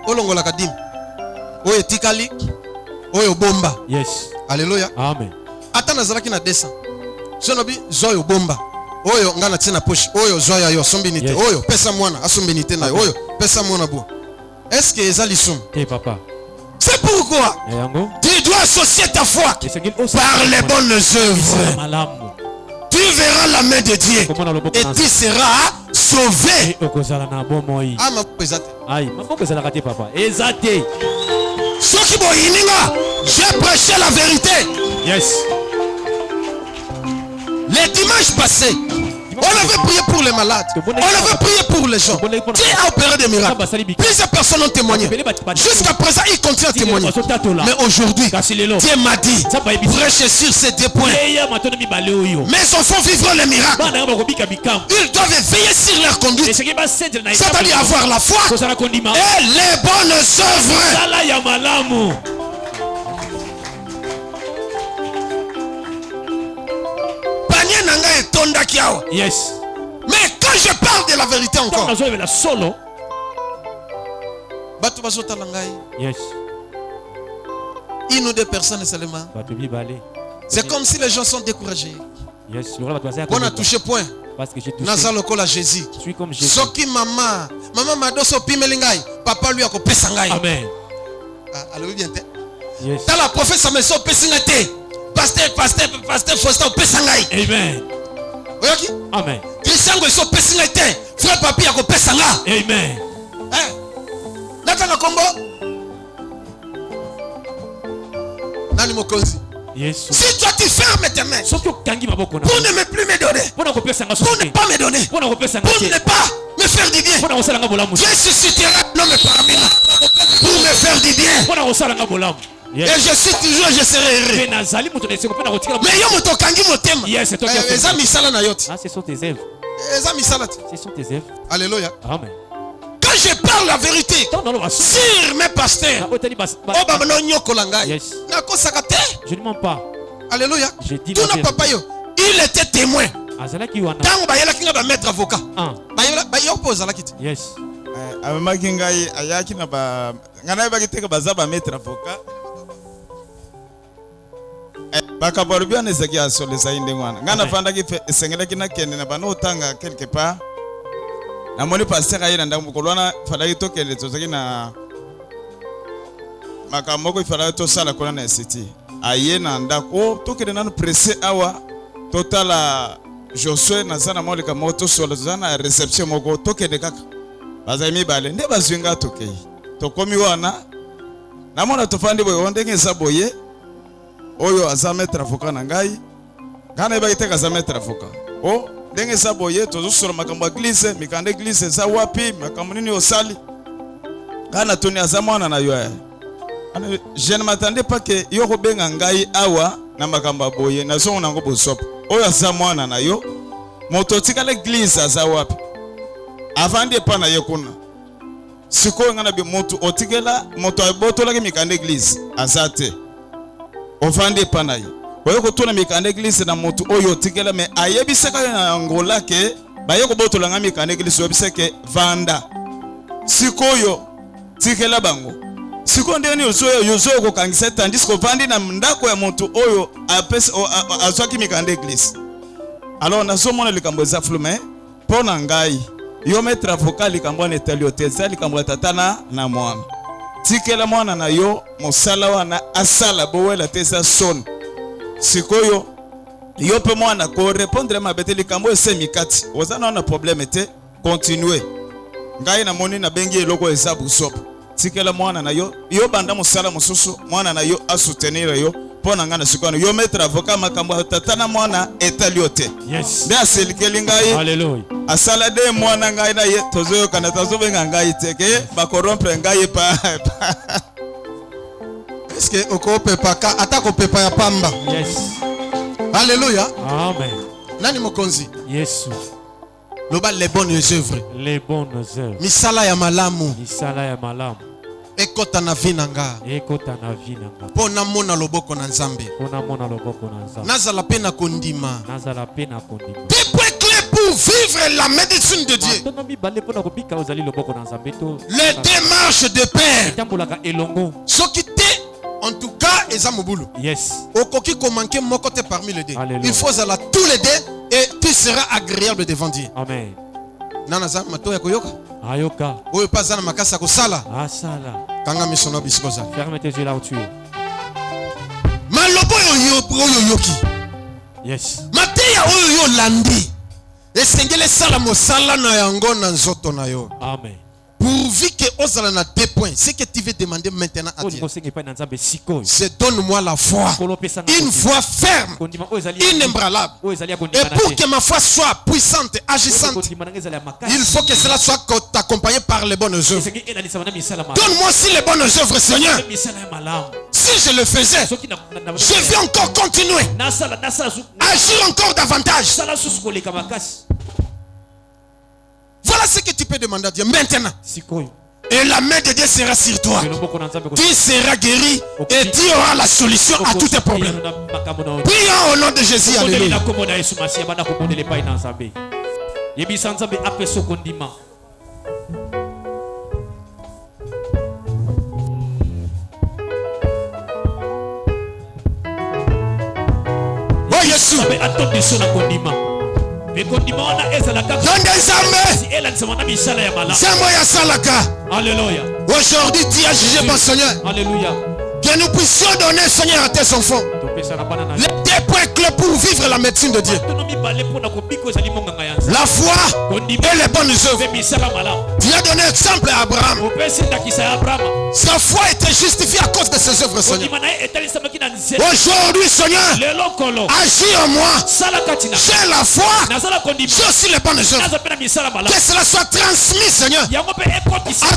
olongola ka dime. Oyo etikali. Oyo bomba.
Yes.
Alléluia.
Amen.
Ata nazalaki na 200. Sono bi zoyo bomba. Oyo ngana tina poche. Oyo zoya yo sombinite.
Yes.
Oyo pesa mwana asombinite na yo. Oyo pesa mwana bo. Est-ce que ezali sum?
Hey papa.
C'est pourquoi
Yango.
tu dois associer ta foi
Esengeli
par les bonnes œuvres.
malamu.
Tu verras la main de Dieu
Komona loboko
et
na.
tu seras sauvé.
Okozala na bomoi.
Ah ma pesate.
Aïe, maboko ezala kate papa. Ezate.
Soki boyininga, j'ai prêché la vérité.
Yes.
Les dimanches passés, on avait prié pour les malades. On avait prié pour les gens. Dieu a opéré des miracles. Plusieurs personnes ont témoigné. Jusqu'à présent, ils continuent à témoigner. Mais aujourd'hui, Dieu m'a dit, prêchez sur ces deux points. Mes enfants vivront les miracles. Ils doivent veiller sur leur conduite. C'est-à-dire avoir la foi et les bonnes œuvres.
Yes.
Mais quand je parle de la vérité encore,
yes.
une ou deux personnes seulement, c'est comme si les gens sont découragés.
Yes.
On a touché point.
Parce que j'ai touché.
Naza lokola Jésus.
Je suis comme Jésus.
Soki maman madoso pimelingai, papa lui akopesa ngai.
Amen.
Allo bien te.
Yes.
Dans la professe mais so pesinga te. Pasteur Faustin opesa ngai.
Amen.
Oyoki?
Amen.
Christian go so pesinga te. Frère papi akopesa nga.
Amen.
Natanga kombo. Nani mokonzi?
Yes.
Si toi tu fermes tes mains pour ne me plus me donner, pour ne pas me donner, pour ne pas me faire du bien, Dieu suscitera un homme parmi nous pour me faire du bien.
Yes.
Et je suis toujours, je serai heureux. Mais yo moto kangi motema.
Yes, c'est toi qui as fait.
Eza misala na yoti.
Ah, ce sont tes œuvres.
Eza misala ti.
Ce sont tes œuvres.
Alléluia.
Amen.
Quand je parle la vérité sur mes pasteurs, oh no nyokola ngai.
Yes.
Nakosaka te.
Je ne mens pas.
Alléluia.
Je dis
Tout na papa yo. Il était témoin.
Azalaki wana.
Tango bayelaki nga ba maître avocat.
Ah.
Bayo poza la kiti.
Yes.
Amemaki ngai ayaki na ba ngana yebaki teka baza ba maître avocat. Bakaboro bien ezaki asolesa inde ngwana. Ngana fandaki esengelaki na kende na bano otanga quelque part. Na moni pasteur ayina ndambu kolwana fandaki tokende tozaki na makamoko ifala to sala kona na city. aye na ndako tokende nanu presse awa totala Josué na sana moleka moto solo zana reception moko tokende kaka bazami bale nde bazwinga tokei tokomi wana namona tofandi boyo ndenge saboye oyo azame trafoka na ngai kana ibaiteka azame trafoka o ndenge saboye tozosolo makambo ya glisse mikande glisse za wapi makambo nini osali kana toni azamwana na yo je ne m'attendais pas que yo kobenga ngai awa na makambo boye na zongo nango bosopo oyo azamwana na yo moto tikala glisse za wapi avandi pa na ye kuna sikoyo ngana bi moto otikela moto abotola ke mikande glisse azate ovandi pa na ye oyo kotuna mikande glisse na moto oyo otikela me ayebisaka na ngola ke baye kobotola nga mikande glisse obiseke vanda sikoyo tikela bango sikoyo ndeni yozo kokangisa tandis ko vandi na ndako ya moto oyo apesa azwaki mikande glisse alors nazomona likambo za flume pona ngai yo mettre avocat likambo na etaliote likambo tatana na mwana tikela mwana na yo mosala wana asala bowela tesa son sikoyo yo pe mwana ko répondre mabete likambo ese mikati ozana na problème te continuer ngai na moni na bengi eloko ezabu sopo tikela mwana na yo banda mosala mosusu mwana na yo a soutenir yo pona ngana sikoyo yo mettre avocat makambo tatana mwana etaliote
Yes.
nde aselikeli ngai
Hallelujah.
asala de mwana ngai na ye tozoyoka na tozobenga ngai teke bakorompre ngai pa
Est-ce que okopepa ka atako pepa ya pamba?
Yes.
Alléluia.
Amen.
Nani mokonzi?
Yesu.
Loba les bonnes œuvres.
Les bonnes œuvres.
Misala ya malamu
Misala ya malamu.
ekota na vie na nga.
Ekota na vie na nga.
Pona mona loboko na Nzambe.
Pona mona loboko na Nzambe.
Nazala pe na kondima.
Nazala pe na kondima.
Des points clés pour vivre la médecine de Dieu.
Tono mibale pona kobika ozali loboko na Nzambe to.
Les démarches de paix.
Tambolaka elongo.
Soki te en tout cas eza mobulu.
Yes.
Okoki ko manquer moko te parmi les deux.
Alléluia.
Il faut zala tous les deux et tu seras agréable devant Dieu.
Amen.
Nana za mato ya koyoka.
Ayoka.
Oyo pa za na makasa kosala.
Asala.
Kanga misono bisiko za.
Ferme tes yeux là où tu es.
Malobo oyo yoki.
Yes.
Mateya oyo yo landi. Esengele sala mosala na yango na nzoto na yo.
Amen.
Pourvu que osala na 2 points. Ce que tu veux demander maintenant à Dieu. C'est donne-moi la foi. Une foi ferme. Inébranlable. Et pour que ma foi soit puissante, agissante, il faut que cela soit accompagné par les bonnes œuvres. Donne-moi aussi les bonnes œuvres, Seigneur. Si je le faisais, je vais encore continuer. Agir encore davantage. Voilà ce que tu peux demander à Dieu maintenant. Et la main de Dieu sera sur toi. Tu seras guéri et tu auras la solution à tous tes problèmes. Prions au nom de Jésus. Alléluia. Oh Jésus. Aujourd'hui, tu as jugé mon Seigneur.
Alléluia.
Que nous puissions donner, Seigneur, à tes enfants les 2 points clés pour vivre la médecine de Dieu. La foi et les bonnes œuvres. Tu as donné exemple à Abraham. Sa foi était justifiée à cause de ses œuvres, Seigneur. Aujourd'hui, Seigneur, agis en moi. J'ai la foi. J'ai aussi les bonnes œuvres. Que cela soit transmis, Seigneur, à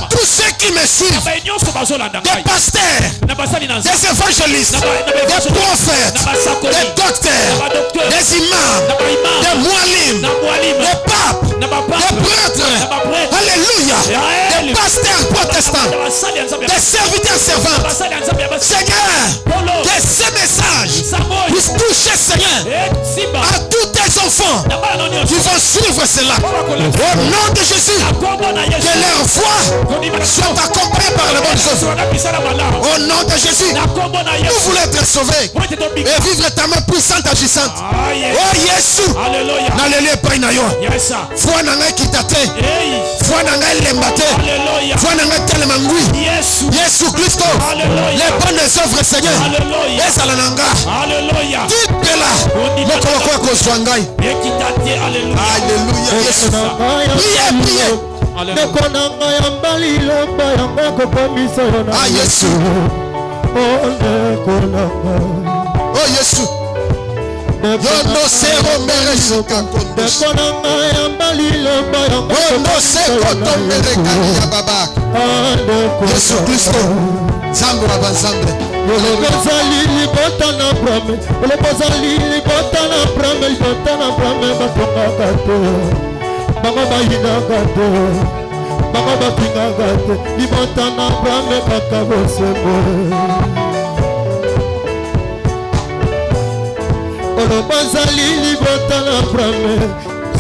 tous ceux qui me suivent. Des pasteurs, des évangélistes, des prophètes, des docteurs, des imams, des mualim, des papes, des prêtres, alléluia, des pasteurs protestants, des serviteurs servants. Seigneur, que ces messages puissent toucher, Seigneur, à tous tes enfants qui vont suivre cela. Au nom de Jésus, que leur foi soit accompagnée par le bon Dieu. Au nom de Jésus, nous voulons être sauvés et vivre ta main puissante agissante. Oh Yesu, n'allez pas y aller. Foi n'a qui t'attend. Foi n'a lemba te. Foi n'a tellement ngui. Yesu Christo. Les bonnes œuvres Seigneur. Esalananga. Tipela. Moko kwa kozwangai. Alléluia. Yesu. Priez. Ah Yesu. Oh Yesu. Yono sero meresu kakondo. Yono seko mereka ya baba. Yesu Kristo. Zambo abanzambe.
Olebozali libotana brame. Olebozali libotana brame. Libotana brame batonga kato. Baba bayina kato. Baba batinga kato. Libotana brame kakabosemo. Olebozali libotana brame.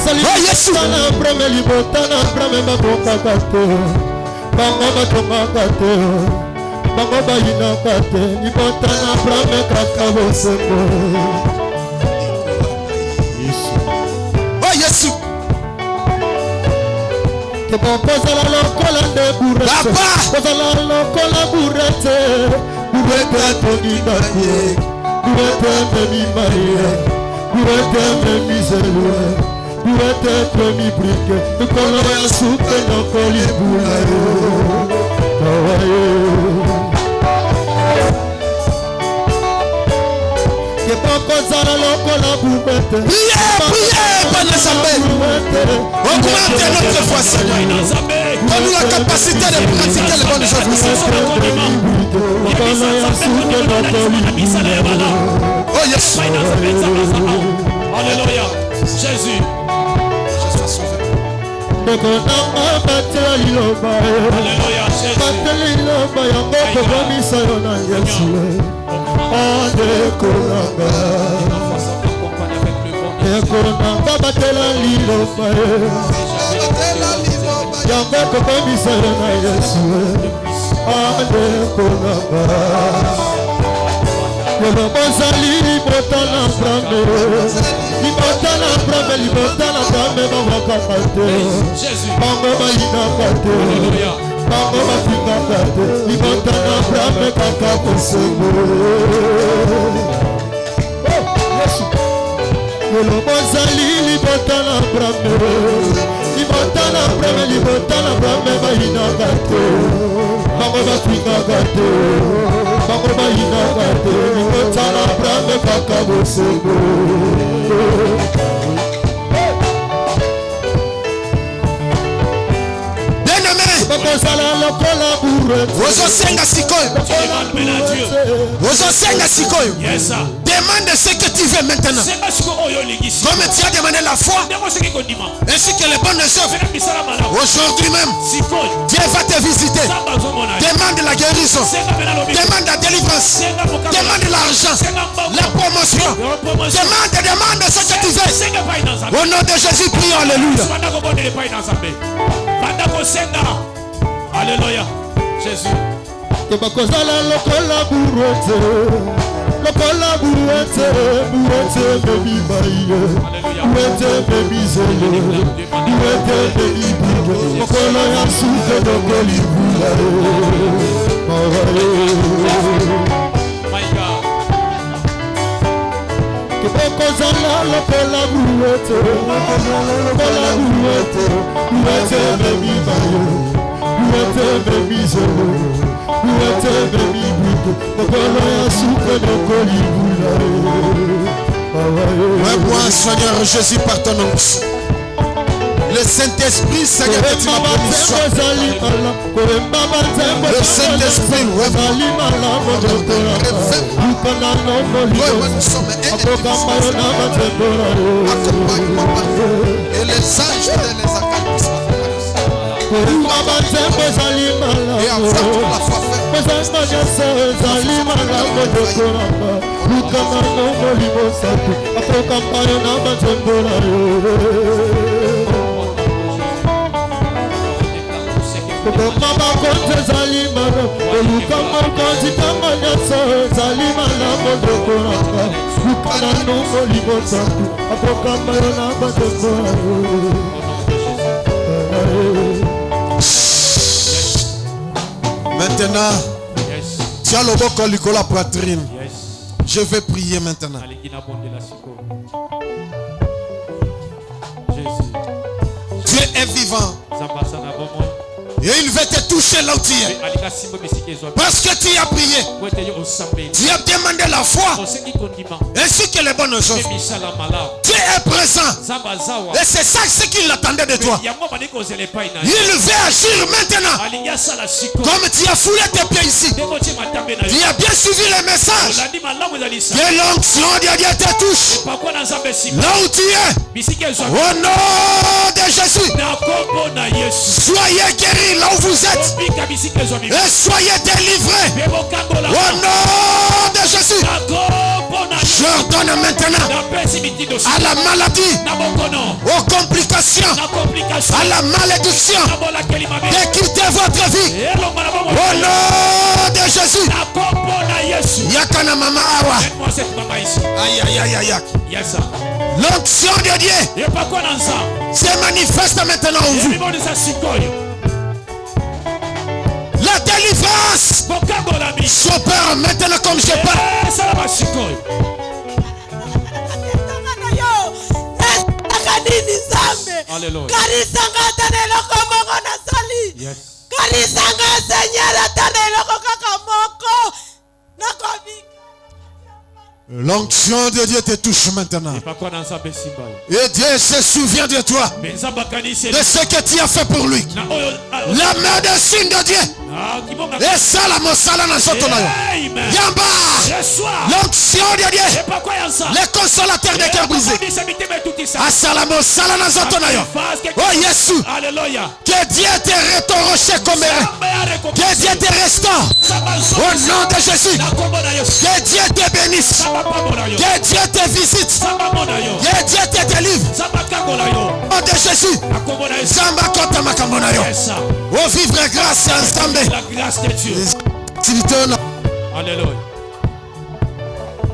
Oh Yesu.
Libotana brame. Libotana brame batonga kato. Baba batonga kato. Bango bayina kate libotana brame kakabosemo.
Oh Yesu.
Que bon kozala lokola nde burete. Kozala lokola burete. Burete tonina ye. Burete memi maye. Burete memi zelwe. Burete memi brike. Tukolo ya supe nokoli bulaye. Kawaye.
Priez, Bonne Sambé. Augmentez notre foi, Seigneur. Donne-nous la capacité de pratiquer les bonnes œuvres, Seigneur. Oh yes.
Alléluia. Jésus.
Je sois sauvé.
Alléluia. Jésus.
Ekonanga batela liloba yango kokomisana na Yesu ande konanga kolobozali libotana brame libotana brame libotana brame bawakaka te bango bayinaka te bango batingaka te libotana brame kaka kosengo. Kolobozali libotana brame libotana brame libotana brame bayinaka te bango batingaka te bango bayinaka te libotana brame kaka bosengo. Bakozala lokola burete.
Ozosenga sikoyo. Ozosenga sikoyo. Demande ce que tu veux maintenant. Comme tu as demandé la foi ainsi que les bonnes œuvres. Aujourd'hui même, Dieu va te visiter. Demande la guérison. Demande la délivrance. Demande l'argent. La promotion. Demande ce que tu veux. Au nom de Jésus, prions. Alléluia.
Alléluia. Jésus.
Que bakozala lokola burete. Lokola burete. Burete baby baye. Burete baby zele. Burete baby bige. Lokola ya suke lokoli bulaye.
My God.
Que bakozala lokola burete. Lokola burete. Burete baby baye. Burete baby zele. Burete baby bige. Lokola ya suke lokoli bulaye.
Ouais, Seigneur Jésus, par ton nom. Le Saint-Esprit, Seigneur, que tu m'as promis soit. Le Saint-Esprit, ouais, nous sommes accompagne-moi et les anges de les accompagner. Et avant la foi faite.
Kozanga nyonso ezali malamu lokolanga lukanga no molimo sapi akokamba yo na banzembo na yo kokoma bakonzi ezali malamu olukanga okonzi kanga nyonso ezali malamu lokolanga lukanga no molimo sapi akokamba yo na banzembo na yo.
Maintenant, tu as le boko likolo la poitrine. Je vais prier maintenant. Dieu est vivant. Et il veut te toucher là où tu es. Parce que tu as prié. Tu as demandé la foi. Ainsi que les bonnes choses. Dieu est présent. Et c'est ça ce qu'il attendait de toi. Il veut agir maintenant. Comme tu as foulé tes pieds ici. Tu as bien suivi les messages. Que l'onction de Dieu te touche. Là où tu es. Au nom de Jésus. Soyez guéris là où vous êtes. Et soyez délivrés. Au nom de Jésus. J'ordonne maintenant à la maladie, aux complications, à la malédiction de quitter votre vie. Au nom de Jésus. Yakana mama awa. Aïe aïe aïe aïe. L'onction de Dieu se manifeste maintenant en vous. La délivrance s'opère maintenant comme je parle.
Alléluia. Yes.
L'onction de Dieu te touche maintenant. Et Dieu se souvient de toi, de ce que tu as fait pour lui. La médecine de Dieu. Et ça, la mosala na sotonayo. Yamba. L'onction de Dieu. Les consolateurs des cœurs brisés. Asala mosala na sotonayo. Oh Jésus. Que Dieu te rétorche comme que Dieu te restaure. Au nom de Jésus. Que Dieu te bénisse. Que Dieu te visite. Que Dieu te délivre. Au nom de Jésus. Samba kota makamonayo. Oh vivre grâce ensemble.
La grâce de Dieu. Alléluia.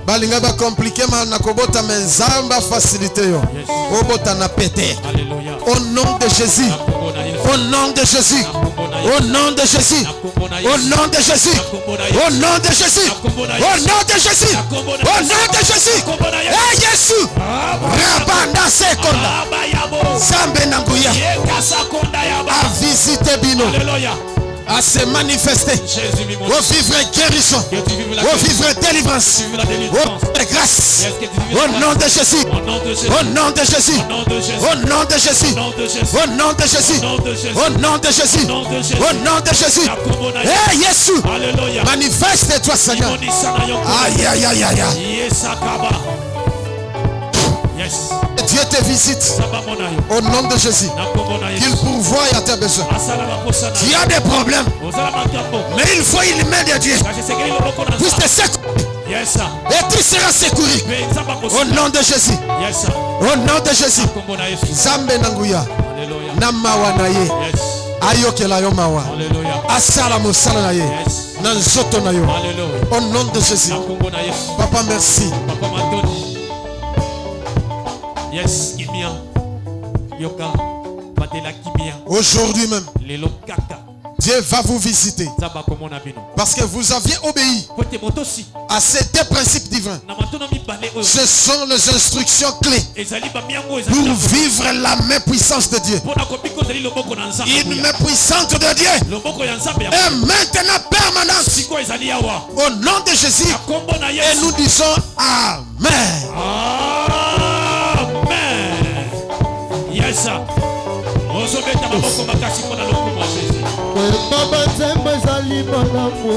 Balinga ba compliqué ma nakobota menzamba facilité yo. Obota na pété.
Alléluia.
Au nom de Jésus. Au nom de Jésus. Au nom de Jésus. Au nom de Jésus. Au nom de Jésus. Au nom de Jésus. Au nom de Jésus. Eh Jésus. Rabanda sekonda. Zambe nanguya. A visiter bino.
Alléluia.
À se manifester, au vivre guérison, au vivre délivrance, au vivre grâce, au nom de Jésus, au nom de Jésus, au nom de Jésus, au nom de Jésus, au nom de Jésus, au nom de Jésus. Eh Jésus, manifeste-toi Seigneur. Aïe aïe aïe aïe. Dieu te visite au nom de Jésus. Qu'il pourvoie à tes besoins. Tu as des problèmes, mais il faut une main de Dieu. Puisque c'est et tu seras secouru au nom de Jésus. Au nom de Jésus. Zambe nanguya namawa na ye ayokela yo mawa asala mosala na ye na nzoto na yo au nom de Jésus. Papa merci.
Yes, kimia. Yoka, batela kimia.
Aujourd'hui même, Dieu va vous visiter. Parce que vous aviez obéi à ces deux principes divins. Ce sont les instructions clés pour vivre la main puissance de Dieu. Une main puissante de Dieu est maintenant permanente. Au nom de Jésus. Et nous disons Amen.
Yes, sir.
Baba nzembo ezali malamu